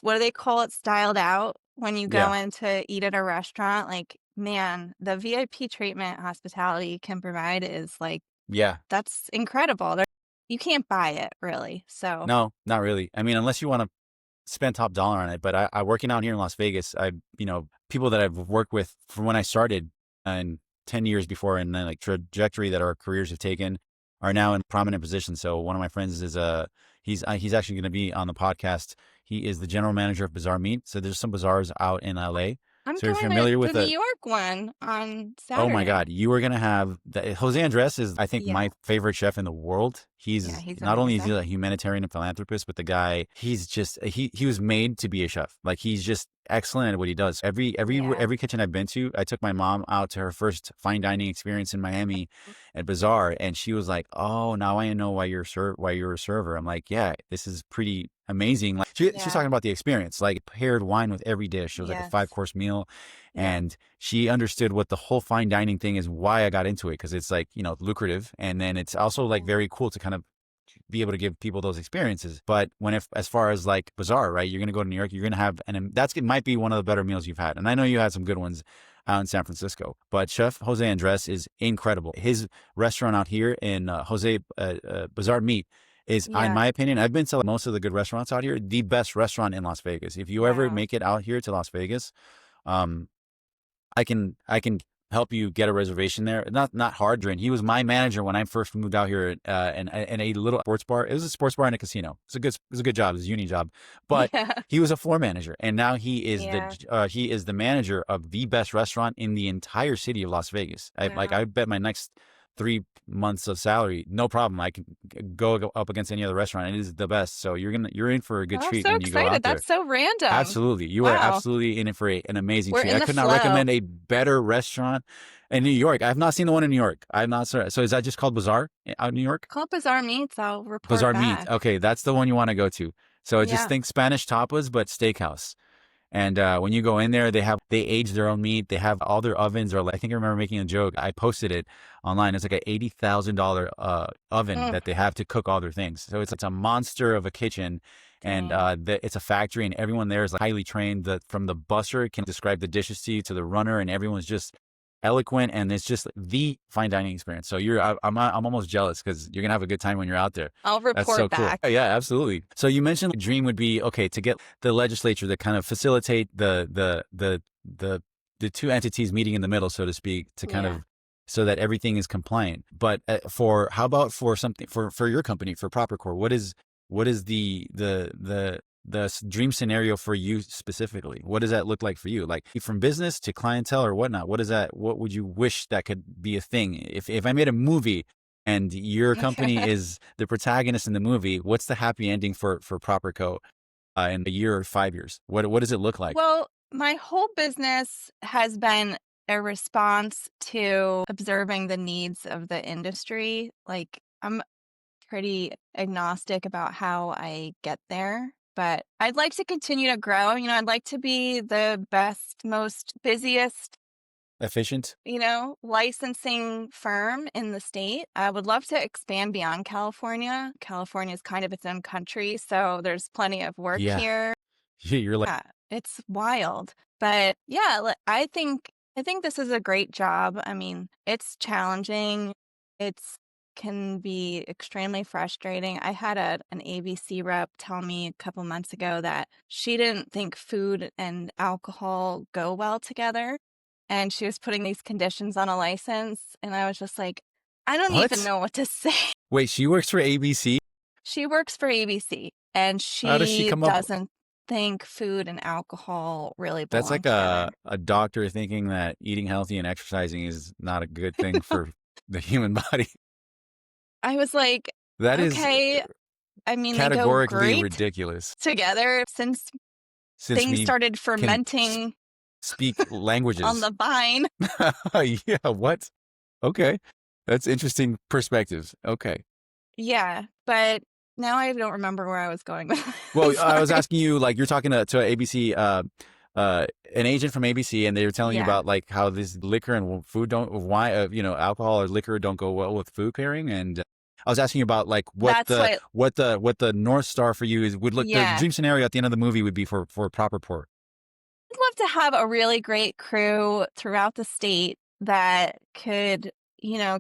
Speaker 1: what do they call it? Styled out when you go
Speaker 2: Yeah.
Speaker 1: in to eat at a restaurant. Like, man, the VIP treatment hospitality can provide is like,
Speaker 2: Yeah.
Speaker 1: that's incredible. You can't buy it really. So,
Speaker 2: No, not really. I mean, unless you want to spend top dollar on it. But I working out here in Las Vegas, people that I've worked with from when I started and 10 years before and then like trajectory that our careers have taken are now in prominent positions. So one of my friends is he's actually going to be on the podcast. He is the general manager of Bazaar Meat. So there's some bazaars out in LA.
Speaker 1: I'm
Speaker 2: So you're
Speaker 1: going to
Speaker 2: familiar with
Speaker 1: the New
Speaker 2: the
Speaker 1: York one on
Speaker 2: Oh my
Speaker 1: Saturday.
Speaker 2: God, you are gonna have Jose Andres is I think
Speaker 1: Yeah.
Speaker 2: my favorite chef in the world.
Speaker 1: Yeah.
Speaker 2: He's
Speaker 1: He's
Speaker 2: not only is he
Speaker 1: amazing.
Speaker 2: a humanitarian and philanthropist, but the guy he's just he was made to be a chef. Like he's just excellent at what he does.
Speaker 1: Yeah.
Speaker 2: Every kitchen I've been to, I took my mom out to her first fine dining experience in Miami at Bazaar, and she was like, "Oh, now I know why you're a server." I'm like, "Yeah, this is pretty amazing." Like she's
Speaker 1: Yeah.
Speaker 2: talking about the experience, like paired wine with every dish. It was like a
Speaker 1: Yes.
Speaker 2: 5 course meal,
Speaker 1: Yeah.
Speaker 2: and she understood what the whole fine dining thing is, why I got into it, because it's like lucrative, and then it's also like
Speaker 1: Yeah.
Speaker 2: very cool to kind of be able to give people those experiences. But as far as like Bazaar, right, you're gonna go to New York, you're gonna have, and it might be one of the better meals you've had, and I know you had some good ones. out in San Francisco. But Chef Jose Andres is incredible. His restaurant out here in Jose Bazaar Meat is, in
Speaker 1: Yeah.
Speaker 2: my opinion, I've been to most of the good restaurants out here, the best restaurant in Las Vegas. If you ever
Speaker 1: Wow.
Speaker 2: make it out here to Las Vegas, um, I can help you get a reservation there. Not hard, and he was my manager when I first moved out here, and a little sports bar. It was a sports bar and a casino. It's a good job. It's a uni job, but
Speaker 1: Yeah.
Speaker 2: he was a floor manager, and now
Speaker 1: Yeah.
Speaker 2: he is the manager of the best restaurant in the entire city of Las Vegas. I
Speaker 1: Wow.
Speaker 2: bet my next 3 months of salary, no problem. I can go up against any other restaurant. It is the best. So you're in for a good
Speaker 1: Oh, I'm
Speaker 2: treat
Speaker 1: so
Speaker 2: when you go
Speaker 1: excited.
Speaker 2: out there.
Speaker 1: That's so random.
Speaker 2: Absolutely. You are
Speaker 1: Wow.
Speaker 2: absolutely in it for an amazing
Speaker 1: We're
Speaker 2: treat.
Speaker 1: in
Speaker 2: I
Speaker 1: the
Speaker 2: could not
Speaker 1: flow.
Speaker 2: recommend a better restaurant in New York. I have not seen the one in New York. I'm not sure. So is that just called Bazaar out in New York?
Speaker 1: Call Bizarre Meats. I'll report
Speaker 2: Bazaar Meat.
Speaker 1: back.
Speaker 2: Okay, that's the one you want to go to. So just
Speaker 1: Yeah.
Speaker 2: think Spanish tapas, but steakhouse. And when you go in there, they age their own meat. They have all their ovens. Or I think I remember making a joke. I posted it online. It's like a $80,000 oven
Speaker 1: Mm,
Speaker 2: that they have to cook all their things. So it's a monster of a kitchen, and
Speaker 1: dang.
Speaker 2: it's a factory, and everyone there is like highly trained. From the busser can describe the dishes to you to the runner, and everyone's just eloquent, and it's just the fine dining experience. So I'm almost jealous because you're gonna have a good time when you're out there.
Speaker 1: I'll
Speaker 2: That's so
Speaker 1: report
Speaker 2: cool.
Speaker 1: back.
Speaker 2: Yeah, absolutely. So you mentioned the dream would be, okay, to get the legislature to kind of facilitate the two entities meeting in the middle, so to speak, to kind
Speaker 1: Yeah.
Speaker 2: of so that everything is compliant. But for how about for something for your company, for ProperCore, what is the dream scenario for you specifically? What does that look like for you? Like from business to clientele or whatnot? What would you wish that could be a thing? If I made a movie and your company is the protagonist in the movie, what's the happy ending for ProperCo in a year or 5 years? What does it look like?
Speaker 1: Well, my whole business has been a response to observing the needs of the industry. Like, I'm pretty agnostic about how I get there, but I'd like to continue to grow. I'd like to be the best, most busiest,
Speaker 2: Efficient?
Speaker 1: licensing firm in the state. I would love to expand beyond California. California is kind of its own country, so there's plenty of work
Speaker 2: Yeah.
Speaker 1: here.
Speaker 2: You're like,
Speaker 1: Yeah, it's wild. But yeah, I think this is a great job. I mean, it's challenging. It's can be extremely frustrating. I had an ABC rep tell me a couple months ago that she didn't think food and alcohol go well together. And she was putting these conditions on a license. And I was just like, I don't even
Speaker 2: what?
Speaker 1: know what to say.
Speaker 2: Wait, she works for ABC?
Speaker 1: She works for ABC and
Speaker 2: How does she
Speaker 1: she
Speaker 2: come up?
Speaker 1: doesn't think food and alcohol really
Speaker 2: That's
Speaker 1: belong
Speaker 2: like
Speaker 1: together.
Speaker 2: a doctor thinking that eating healthy and exercising is not a good thing for the human body.
Speaker 1: I was like,
Speaker 2: That is
Speaker 1: okay. I mean, they go
Speaker 2: categorically
Speaker 1: great
Speaker 2: ridiculous.
Speaker 1: together since
Speaker 2: Since
Speaker 1: things
Speaker 2: we
Speaker 1: started
Speaker 2: can
Speaker 1: fermenting
Speaker 2: speak
Speaker 1: on
Speaker 2: languages.
Speaker 1: the vine.
Speaker 2: Yeah, what? Okay. That's interesting perspectives. Okay.
Speaker 1: Yeah, but now I don't remember where I was going with
Speaker 2: Well,
Speaker 1: it.
Speaker 2: I was
Speaker 1: Sorry.
Speaker 2: asking you, like, you're talking to ABC, an agent from ABC, and they were telling you
Speaker 1: Yeah,
Speaker 2: about like how this liquor and food don't, why, alcohol or liquor don't go well with food pairing, and I was asking you about like what
Speaker 1: that's
Speaker 2: the
Speaker 1: what,
Speaker 2: what the what the North Star for you is would look. The
Speaker 1: yeah.
Speaker 2: dream scenario at the end of the movie would be for proper port.
Speaker 1: I'd love to have a really great crew throughout the state that could,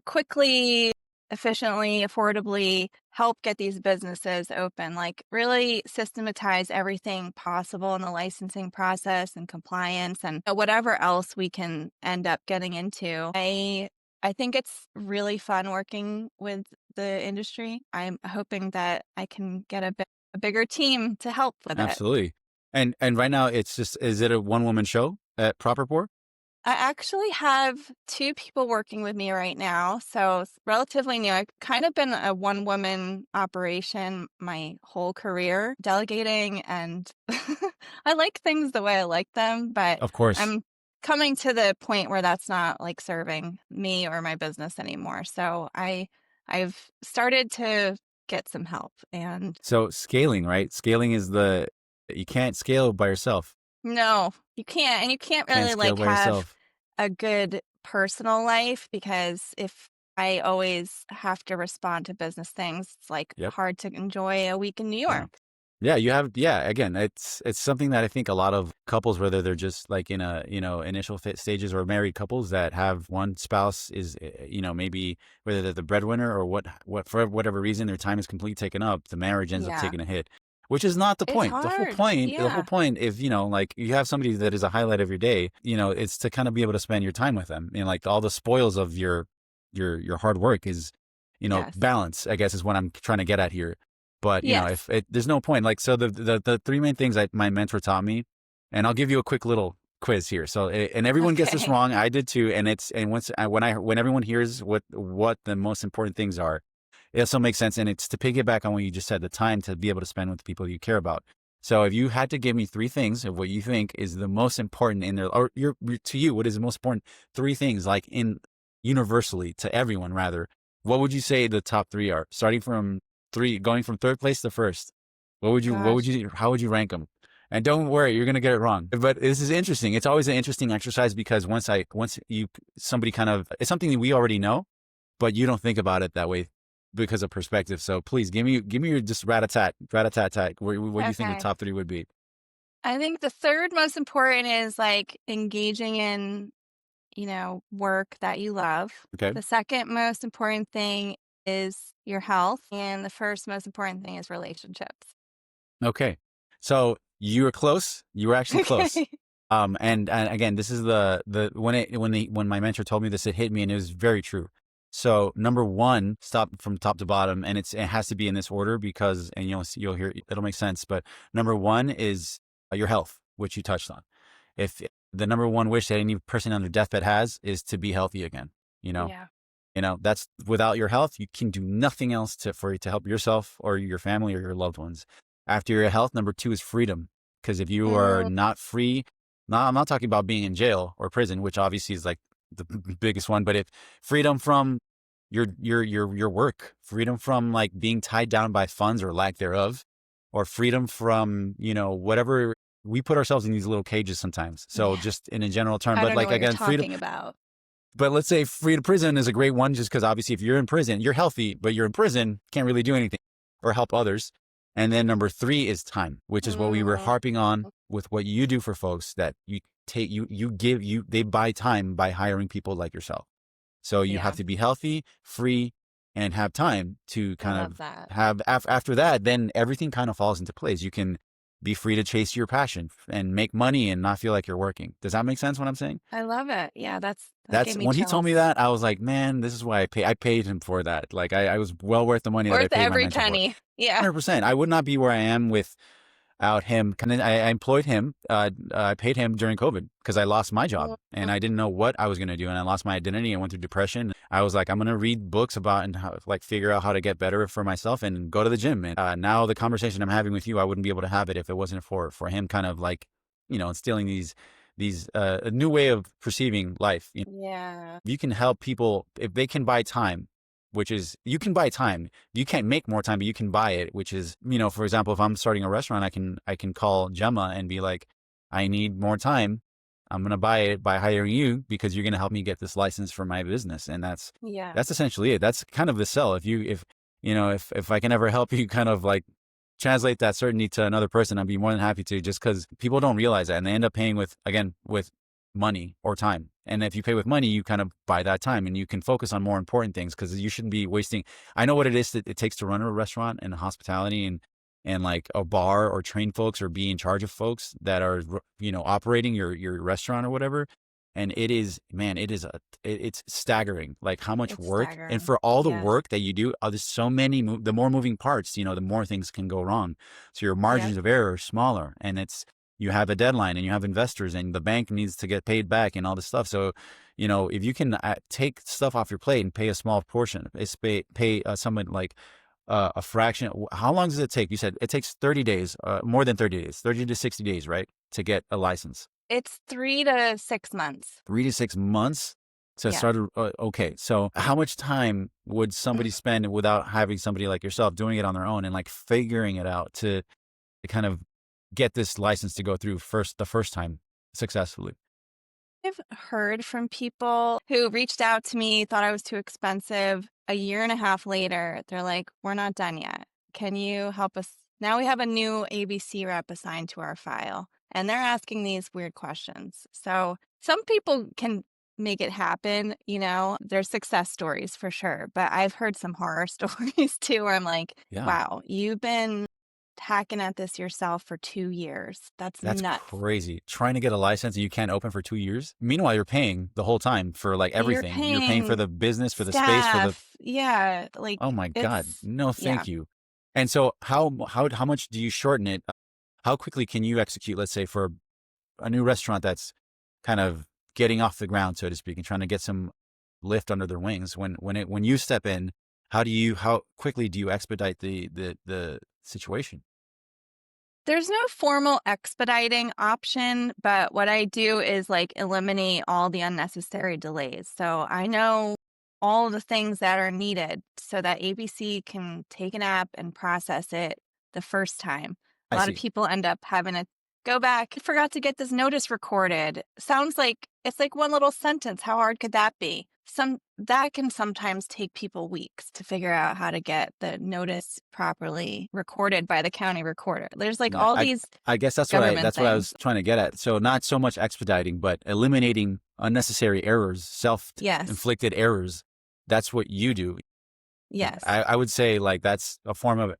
Speaker 1: quickly, efficiently, affordably help get these businesses open, like really systematize everything possible in the licensing process and compliance and whatever else we can end up getting into. I think it's really fun working with the industry. I'm hoping that I can get a bigger team to help with it.
Speaker 2: Absolutely. And right now it's just, is it a one woman show at proper port?
Speaker 1: I actually have 2 people working with me right now, so it's relatively new. I've kind of been a one-woman operation my whole career, delegating, and I like things the way I like them, but
Speaker 2: Of course.
Speaker 1: I'm coming to the point where that's not, like, serving me or my business anymore, so I've started to get some help, and
Speaker 2: So scaling, right? Scaling is you can't scale by yourself.
Speaker 1: no, you can't, and you can't
Speaker 2: Can't
Speaker 1: really,
Speaker 2: scale
Speaker 1: like,
Speaker 2: by
Speaker 1: have
Speaker 2: yourself.
Speaker 1: a good personal life because if I always have to respond to business things, it's like
Speaker 2: Yep.
Speaker 1: hard to enjoy a week in New
Speaker 2: Yeah.
Speaker 1: York.
Speaker 2: Yeah, you have, yeah, again, it's something that I think a lot of couples, whether they're just like in a, initial stages, or married couples that have one spouse is, maybe whether they're the breadwinner or what for whatever reason their time is completely taken up, the marriage ends up
Speaker 1: Yeah.
Speaker 2: taking a hit, which is not the
Speaker 1: It's
Speaker 2: point.
Speaker 1: hard.
Speaker 2: The whole
Speaker 1: Yeah.
Speaker 2: point is, like you have somebody that is a highlight of your day, it's to kind of be able to spend your time with them. And like all the spoils of your hard work is,
Speaker 1: Yes.
Speaker 2: balance, I guess is what I'm trying to get at here. But, if
Speaker 1: Yes.
Speaker 2: there's no point, like, so the three main things my mentor taught me, and I'll give you a quick little quiz here. So, and everyone gets this
Speaker 1: Okay.
Speaker 2: wrong. I did too. And when everyone hears what the most important things are, it also makes sense. And it's to piggyback on what you just said, the time to be able to spend with the people you care about. So if you had to give me three things of what you think is the most important in there, or to you, what is the most important three things, like in universally to everyone rather, what would you say the top three are? Starting from three, going from third place to first.
Speaker 1: Gosh.
Speaker 2: How would you rank them? And don't worry, you're going to get it wrong. But this is interesting. It's always an interesting exercise because somebody kind of, it's something that we already know, but you don't think about it that way because of perspective. So please give me your just rat-a-tat, what you think the
Speaker 1: Okay.
Speaker 2: top three would be.
Speaker 1: I think the third most important is like engaging in, work that you love.
Speaker 2: Okay.
Speaker 1: The second most important thing is your health. And the first most important thing is relationships.
Speaker 2: Okay. So you were close. You were actually close.
Speaker 1: Okay.
Speaker 2: And again, this is when my mentor told me this, it hit me, and it was very true. So number one, stop from top to bottom, and it has to be in this order because, and you'll hear, it'll make sense. But number one is your health, which you touched on. If the number one wish that any person on their deathbed has is to be healthy again, you know,
Speaker 1: Yeah.
Speaker 2: that's without your health, you can do nothing else for you to help yourself or your family or your loved ones. After your health, number two is freedom. Because if you are
Speaker 1: Mm,
Speaker 2: not free, now I'm not talking about being in jail or prison, which obviously is like the biggest one, but if freedom from your work, freedom from like being tied down by funds or lack thereof, or freedom from, whatever, we put ourselves in these little cages sometimes. So
Speaker 1: yeah.
Speaker 2: just in a general term,
Speaker 1: I
Speaker 2: but
Speaker 1: don't know
Speaker 2: like
Speaker 1: what you're
Speaker 2: again, freedom,
Speaker 1: talking about.
Speaker 2: but let's say free to prison is a great one just because obviously if you're in prison, you're healthy, but you're in prison, can't really do anything or help others. And then number three is time, which is what we were
Speaker 1: Mm,
Speaker 2: harping on with what you do for folks, that they buy time by hiring people like yourself. So you have
Speaker 1: yeah.
Speaker 2: to be healthy, free, and have time to
Speaker 1: I
Speaker 2: kind
Speaker 1: love
Speaker 2: of
Speaker 1: that.
Speaker 2: after that, then everything kind of falls into place. You can be free to chase your passion and make money and not feel like you're working. Does that make sense what I'm saying?
Speaker 1: I love it. Yeah, that
Speaker 2: That's
Speaker 1: gave me
Speaker 2: when he told
Speaker 1: chills.
Speaker 2: me that, I was like, man, this is why I paid him for that. Like I was well worth the money that I
Speaker 1: Worth
Speaker 2: paid my
Speaker 1: every
Speaker 2: mentor for.
Speaker 1: penny. Yeah.
Speaker 2: 100%. I would not be where I am without him. I employed him. I paid him during COVID because I lost my job and
Speaker 1: Mm,
Speaker 2: I didn't know what I was going to do. And I lost my identity. I went through depression. I was like, I'm going to read books about and how, like, figure out how to get better for myself and go to the gym. And now the conversation I'm having with you, I wouldn't be able to have it if it wasn't for him kind of like, instilling these a new way of perceiving life.
Speaker 1: yeah.
Speaker 2: You can help people if they can buy time, which is, you can buy time. You can't make more time, but you can buy it, which is, for example, if I'm starting a restaurant, I can call Jemma and be like, I need more time. I'm going to buy it by hiring you because you're going to help me get this license for my business. And
Speaker 1: Yeah.
Speaker 2: that's essentially it. That's kind of the sell. If I can ever help you kind of like translate that certainty to another person, I'd be more than happy to, just because people don't realize that and they end up paying with money or time. And if you pay with money, you kind of buy that time and you can focus on more important things because you shouldn't be wasting. I know what it is that it takes to run a restaurant and hospitality and like a bar, or train folks or be in charge of folks that are, operating your restaurant or whatever. And it is, man, it's staggering, like how much
Speaker 1: It's
Speaker 2: work, and
Speaker 1: staggering.
Speaker 2: for all the
Speaker 1: Yes.
Speaker 2: work that you do, there's so many, the more moving parts, the more things can go wrong. So your
Speaker 1: Yep.
Speaker 2: margins of error are smaller, and you have a deadline and you have investors and the bank needs to get paid back and all this stuff. So, if you can take stuff off your plate and pay a small portion, pay someone like a fraction. How long does it take? You said it takes 30 days, more than 30 days, 30 to 60 days, right? To get a license.
Speaker 1: It's 3 to 6 months.
Speaker 2: 3 to 6 months to
Speaker 1: Yeah.
Speaker 2: start. Okay. So how much time would somebody
Speaker 1: Mm.
Speaker 2: spend without having somebody like yourself doing it on their own and like figuring it out to kind of get this license to go through the first time successfully?
Speaker 1: I've heard from people who reached out to me, thought I was too expensive. A year and a half later, they're like, we're not done yet. Can you help us Now we have a new ABC rep assigned to our file, and they're asking these weird questions. So some people can make it happen, there's success stories for sure, but I've heard some horror stories too where I'm like,
Speaker 2: Yeah.
Speaker 1: wow, you've been hacking at this yourself for 2 years. That's
Speaker 2: That's
Speaker 1: nuts.
Speaker 2: crazy. Trying to get a license and you can't open for 2 years? Meanwhile, you're paying the whole time for, like,
Speaker 1: You're
Speaker 2: everything. You're paying for
Speaker 1: paying
Speaker 2: the business, for the space, for the
Speaker 1: staff. Yeah,
Speaker 2: oh
Speaker 1: like
Speaker 2: my god.
Speaker 1: it's
Speaker 2: No,
Speaker 1: yeah.
Speaker 2: thank you. And so how much do you shorten it? How quickly can you execute, let's say, for a new restaurant that's kind of getting off the ground, so to speak, and trying to get some lift under their wings? When you step in, how quickly do you expedite the situation?
Speaker 1: There's no formal expediting option, but what I do is like eliminate all the unnecessary delays. So I know all of the things that are needed so that ABC can take an app and process it the first time. A
Speaker 2: I
Speaker 1: lot of
Speaker 2: see.
Speaker 1: people end up having to go back. I forgot to get this notice recorded. Sounds like it's like one little sentence. How hard could that be? Some that can sometimes take people weeks to figure out how to get the notice properly recorded by the county recorder. There's like
Speaker 2: Yeah,
Speaker 1: all these
Speaker 2: I guess
Speaker 1: government
Speaker 2: that's what I
Speaker 1: things.
Speaker 2: was trying to get at. So not so much expediting, but eliminating unnecessary errors,
Speaker 1: Yes.
Speaker 2: self-inflicted errors. That's what you do.
Speaker 1: Yes.
Speaker 2: I would say like that's a form of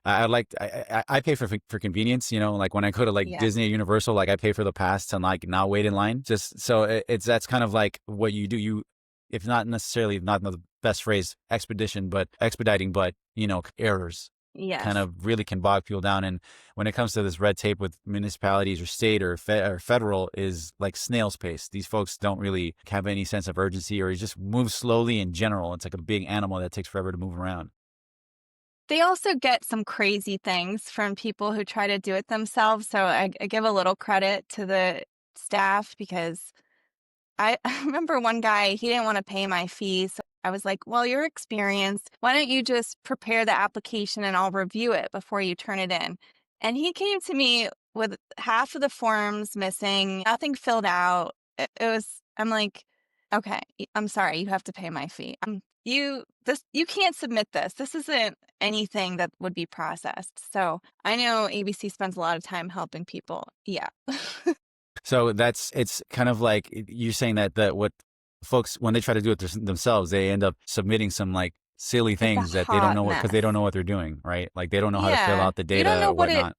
Speaker 2: I like I pay for convenience, like when I go to like
Speaker 1: Yes.
Speaker 2: Disney or Universal, like I pay for the pass to like not wait in line. Just so it's that's kind of like what you do. You, if not necessarily not the best phrase, expedition, but expediting, but errors kind
Speaker 1: Yes.
Speaker 2: of really can bog people down. And when it comes to this red tape with municipalities or state or federal, is like snail's pace. These folks don't really have any sense of urgency, or just move slowly in general. It's like a big animal that takes forever to move around.
Speaker 1: They also get some crazy things from people who try to do it themselves. So I give a little credit to the staff because I remember one guy, he didn't want to pay my fee. So I was like, well, you're experienced. Why don't you just prepare the application and I'll review it before you turn it in? And he came to me with half of the forms missing, nothing filled out. I'm like, okay, I'm sorry, you have to pay my fee. You can't submit this. This isn't anything that would be processed. So I know ABC spends a lot of time helping people. Yeah.
Speaker 2: So it's kind of like you're saying that what folks, when they try to do it themselves, they end up submitting some like silly
Speaker 1: It's a
Speaker 2: things that they don't
Speaker 1: hot
Speaker 2: know because they
Speaker 1: mess.
Speaker 2: don't know what they're doing, right? Like they don't know how to fill
Speaker 1: Yeah.
Speaker 2: out the
Speaker 1: You don't
Speaker 2: data
Speaker 1: know
Speaker 2: or
Speaker 1: what it
Speaker 2: whatnot.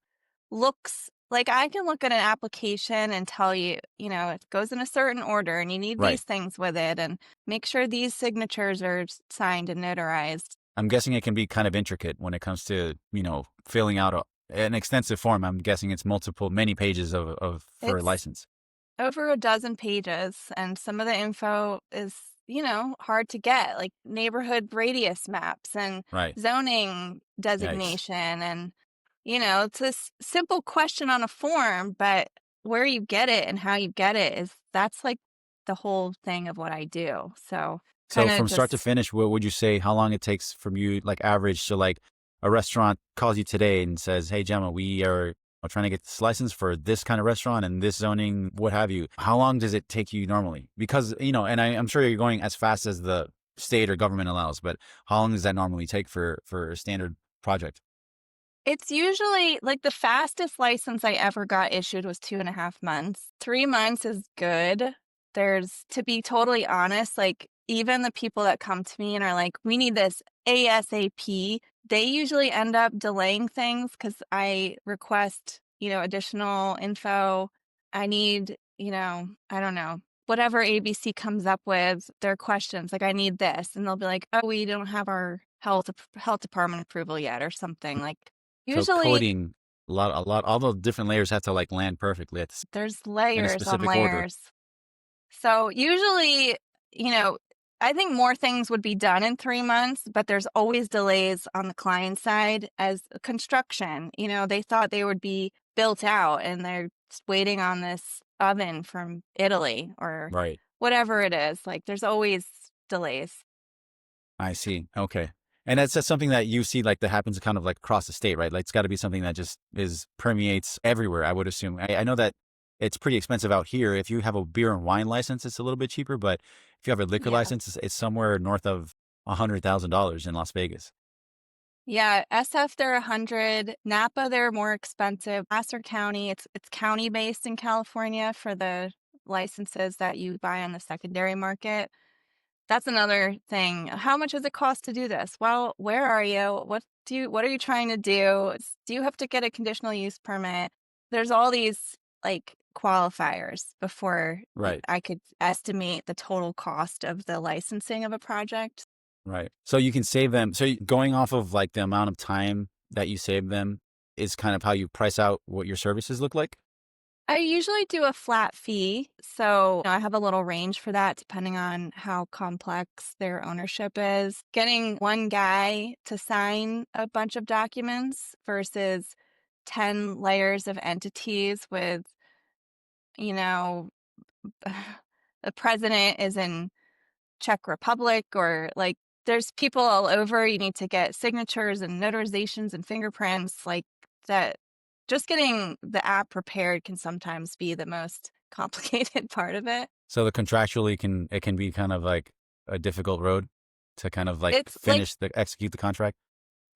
Speaker 1: looks like. I can look at an application and tell you, it goes in a certain order and you need
Speaker 2: Right.
Speaker 1: these things with it and make sure these signatures are signed and notarized.
Speaker 2: I'm guessing it can be kind of intricate when it comes to, filling out an extensive form. I'm guessing it's many pages of for a
Speaker 1: It's
Speaker 2: license.
Speaker 1: over a dozen pages and some of the info is, hard to get, like neighborhood radius maps and
Speaker 2: Right.
Speaker 1: zoning
Speaker 2: Yikes.
Speaker 1: designation and it's this simple question on a form, but where you get it and how you get it is that's like the whole thing of what I do. So
Speaker 2: So
Speaker 1: kind of
Speaker 2: from start to
Speaker 1: just
Speaker 2: finish, what would you say how long it takes from you, like average? So like a restaurant calls you today and says, "Hey Gemma, we are trying to get this license for this kind of restaurant and this zoning, what have you." How long does it take you normally? Because and I'm sure you're going as fast as the state or government allows, but how long does that normally take for a standard project?
Speaker 1: it's usually like the fastest license I ever got issued was 2.5 months. 3 months is good. To be totally honest, like even the people that come to me and are like, we need this ASAP, they usually end up delaying things because I request, additional info. I need, I don't know, whatever ABC comes up with, their questions. Like, I need this. And they'll be like, oh, we don't have our health department approval yet or something. Like,
Speaker 2: So
Speaker 1: usually
Speaker 2: coding, all the different layers have to like land perfectly
Speaker 1: there's
Speaker 2: in a
Speaker 1: layers on
Speaker 2: specific order.
Speaker 1: layers. So usually, you know, I think more things would be done in 3 months, but there's always delays on the client side as construction. They thought they would be built out and they're just waiting on this oven from Italy or
Speaker 2: Right.
Speaker 1: whatever it is. Like there's always delays.
Speaker 2: I see. Okay. And that's just something that you see like that happens kind of like across the state, right? Like it's got to be something that just is permeates everywhere, I would assume. I know that it's pretty expensive out here. If you have a beer and wine license, it's a little bit cheaper, but if you have a liquor
Speaker 1: Yeah.
Speaker 2: license, it's somewhere north of $100,000 in Las Vegas.
Speaker 1: Yeah, SF they're 100. Napa they're more expensive. Placer County, it's county based in California for the licenses that you buy on the secondary market. That's another thing. How much does it cost to do this? Well, where are you? What are you trying to do? Do you have to get a conditional use permit? There's all these like qualifiers before
Speaker 2: Right.
Speaker 1: I could estimate the total cost of the licensing of a project.
Speaker 2: Right. So you can save them. So going off of like the amount of time that you save them is kind of how you price out what your services look like.
Speaker 1: I usually do a flat fee, so I have a little range for that depending on how complex their ownership is. Getting one guy to sign a bunch of documents versus 10 layers of entities with, you know, the president is in Czech Republic or like there's people all over. You need to get signatures and notarizations and fingerprints like that. Just getting the app prepared can sometimes be the most complicated part of it.
Speaker 2: So the contractually it can be kind of like a difficult road to kind of like
Speaker 1: It's like
Speaker 2: execute the contract.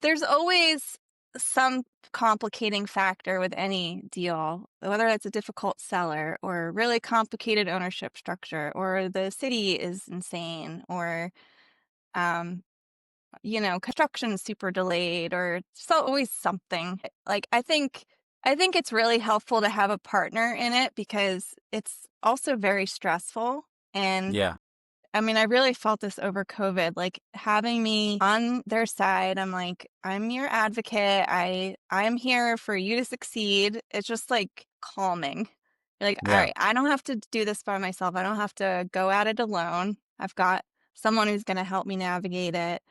Speaker 1: there's always some complicating factor with any deal, whether it's a difficult seller or really complicated ownership structure or the city is insane or um construction is super delayed or so always something. Like I think it's really helpful to have a partner in it because it's also very stressful. And
Speaker 2: Yeah.
Speaker 1: I mean, I really felt this over COVID, like having me on their side. I'm like, I'm your advocate. I'm here for you to succeed. It's just like calming. You're like, all
Speaker 2: Yeah.
Speaker 1: right, I don't have to do this by myself. I don't have to go at it alone. I've got someone who's going to help me navigate it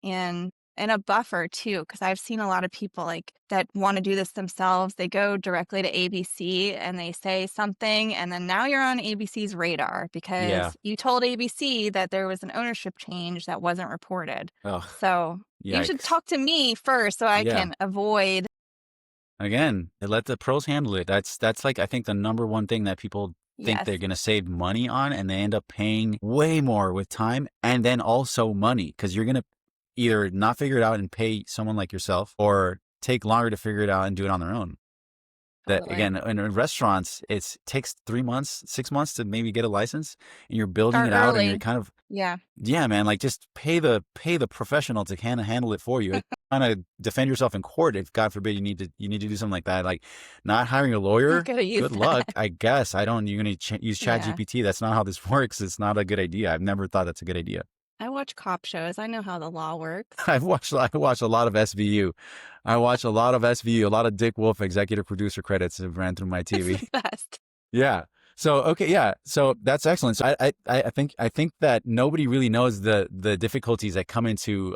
Speaker 1: and a buffer too, because I've seen a lot of people like that want to do this themselves. They go directly to ABC and they say something, and then now you're on ABC's radar
Speaker 2: Yeah.
Speaker 1: because you told ABC that there was an ownership change that wasn't reported.
Speaker 2: Oh,
Speaker 1: So you should
Speaker 2: yikes.
Speaker 1: talk to me first so I
Speaker 2: Yeah.
Speaker 1: can avoid.
Speaker 2: Again, let the pros handle it. That's like I think the number one thing that people think they're
Speaker 1: Yes.
Speaker 2: going to save money on, and they end up paying way more with time and then also money because you're going to either not figure it out and pay someone like yourself or take longer to figure it out and do it on their own. That
Speaker 1: Totally.
Speaker 2: again, in restaurants, it takes 3 months, 6 months to maybe get a license, and you're building
Speaker 1: Start
Speaker 2: it out, and you're
Speaker 1: early.
Speaker 2: kind of
Speaker 1: Yeah.
Speaker 2: yeah, man, like just pay the professional to kind of handle it for you. Kind of defend yourself in court if God forbid you need to do something like that. Like not hiring a
Speaker 1: Not
Speaker 2: lawyer,
Speaker 1: gonna use
Speaker 2: good luck.
Speaker 1: that.
Speaker 2: I guess I don't. You're gonna use Chat
Speaker 1: Yeah.
Speaker 2: GPT. That's not how this works. It's not a good idea. I've never thought that's a good idea.
Speaker 1: I watch cop shows. I know how the law works.
Speaker 2: I watch a lot of SVU. I watch a lot of SVU. A lot of Dick Wolf executive producer credits have ran through my
Speaker 1: It's
Speaker 2: TV.
Speaker 1: the best.
Speaker 2: Yeah. So okay, yeah. So that's excellent. So I think that nobody really knows the difficulties that come into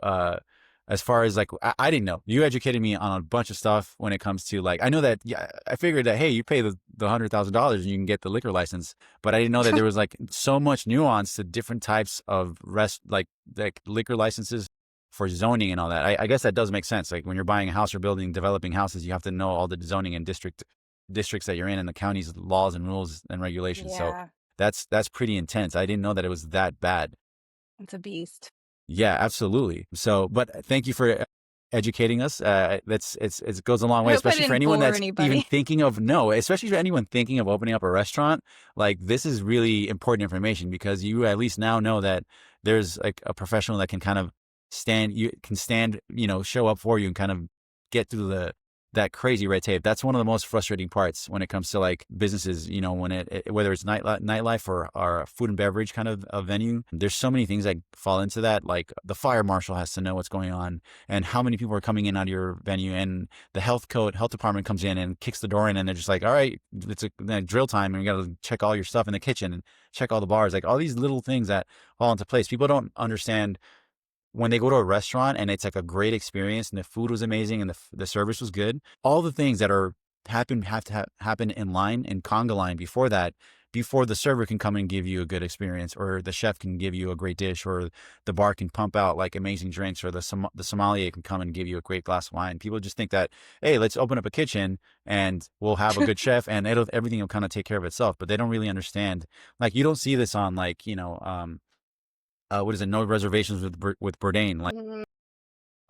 Speaker 2: as far as like I didn't know. You educated me on a bunch of stuff when it comes to like I know that yeah I figured that hey you pay the $100,000 and you can get the liquor license, but I didn't know that there was like so much nuance to different types of like liquor licenses for zoning and all that. I guess that does make sense. Like when you're buying a house or building developing houses, you have to know all the zoning and districts that you're in and the county's laws and rules and regulations. So
Speaker 1: Yeah.
Speaker 2: that's pretty intense. I didn't know that it was that bad.
Speaker 1: It's a beast.
Speaker 2: Yeah, absolutely. So, but thank you for educating us. It goes a long
Speaker 1: I
Speaker 2: way,
Speaker 1: hope I
Speaker 2: especially for
Speaker 1: didn't
Speaker 2: anyone
Speaker 1: bore
Speaker 2: that's even
Speaker 1: anybody.
Speaker 2: thinking of no, especially for anyone thinking of opening up a restaurant. Like this is really important information because you at least now know that there's like a professional that can kind of show up for you and kind of get through that crazy red tape. That's one of the most frustrating parts when it comes to like businesses, when whether it's nightlife or a food and beverage kind of a venue, there's so many things that fall into that. Like the fire marshal has to know what's going on and how many people are coming in out of your venue. And the health department comes in and kicks the door in and they're just like, all right, it's a drill time and we got to check all your stuff in the kitchen and check all the bars, like all these little things that fall into place. People don't understand when they go to a restaurant and it's like a great experience and the food was amazing and the service was good, all the things that have to happen in line in conga line before that, before the server can come and give you a good experience, or the chef can give you a great dish, or the bar can pump out like amazing drinks, or the sommelier can come and give you a great glass of wine. People just think that, hey, let's open up a kitchen and we'll have a good chef and everything will kind of take care of itself. But they don't really understand. Like you don't see this on like what is it? No reservations with Bourdain. Like
Speaker 1: Mhm.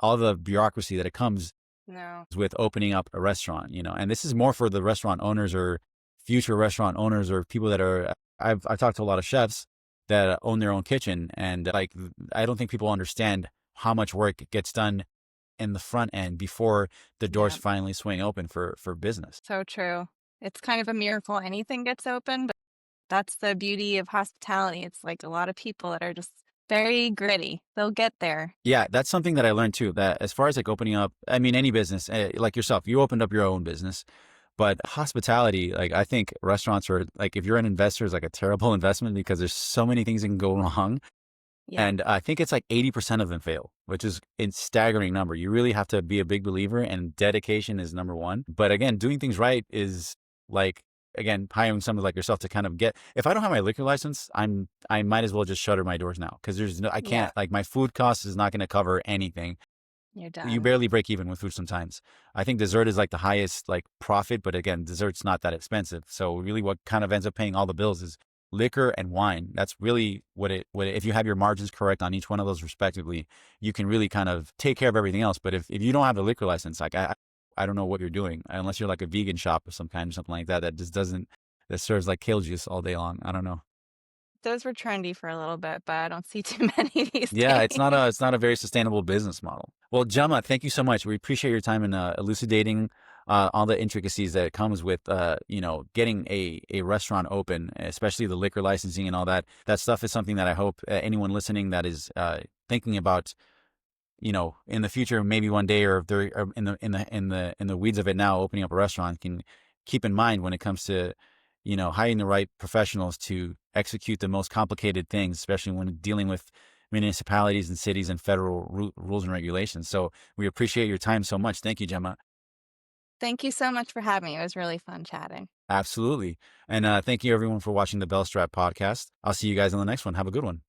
Speaker 2: all the bureaucracy that it comes
Speaker 1: No.
Speaker 2: with opening up a restaurant, and this is more for the restaurant owners or future restaurant owners or people that are, I've talked to a lot of chefs that own their own kitchen. And like, I don't think people understand how much work gets done in the front end before the doors
Speaker 1: Yeah.
Speaker 2: finally swing open for business.
Speaker 1: So true. It's kind of a miracle anything gets open, but that's the beauty of hospitality. It's like a lot of people that are just very gritty. They'll get there.
Speaker 2: Yeah, that's something that I learned too. That as far as like opening up, I mean, any business, like yourself, you opened up your own business, but hospitality, like I think restaurants are like, if you're an investor, is like a terrible investment because there's so many things that can go wrong.
Speaker 1: Yeah.
Speaker 2: And I think it's like 80% of them fail, which is a staggering number. You really have to be a big believer, and dedication is number one. But again, doing things right is like, again, hiring someone like yourself to kind of get, if I don't have my liquor license, I might as well just shutter my doors now. Cause there's no, I
Speaker 1: Yeah.
Speaker 2: can't, like my food cost is not going to cover anything.
Speaker 1: You're
Speaker 2: You
Speaker 1: done.
Speaker 2: barely break even with food sometimes. I think dessert is like the highest like profit, but again, dessert's not that expensive. So really what kind of ends up paying all the bills is liquor and wine. That's really if you have your margins correct on each one of those respectively, you can really kind of take care of everything else. But if you don't have the liquor license, like I don't know what you're doing unless you're like a vegan shop of some kind or something like that, that just doesn't, that serves like kale juice all day long. I don't know.
Speaker 1: Those were trendy for a little bit, but I don't see too many these
Speaker 2: Yeah,
Speaker 1: days.
Speaker 2: it's not a very sustainable business model. Well, Gemma, thank you so much. We appreciate your time in elucidating all the intricacies that comes with getting a restaurant open, especially the liquor licensing and all that. That stuff is something that I hope anyone listening that is thinking about, in the future, maybe one day, or if they're in the weeds of it now, opening up a restaurant, can keep in mind when it comes to, hiring the right professionals to execute the most complicated things, especially when dealing with municipalities and cities and federal rules and regulations. So we appreciate your time so much. Thank you, Gemma.
Speaker 1: Thank you so much for having me. It was really fun chatting.
Speaker 2: Absolutely. And thank you everyone for watching the Bell Strap podcast. I'll see you guys on the next one. Have a good one.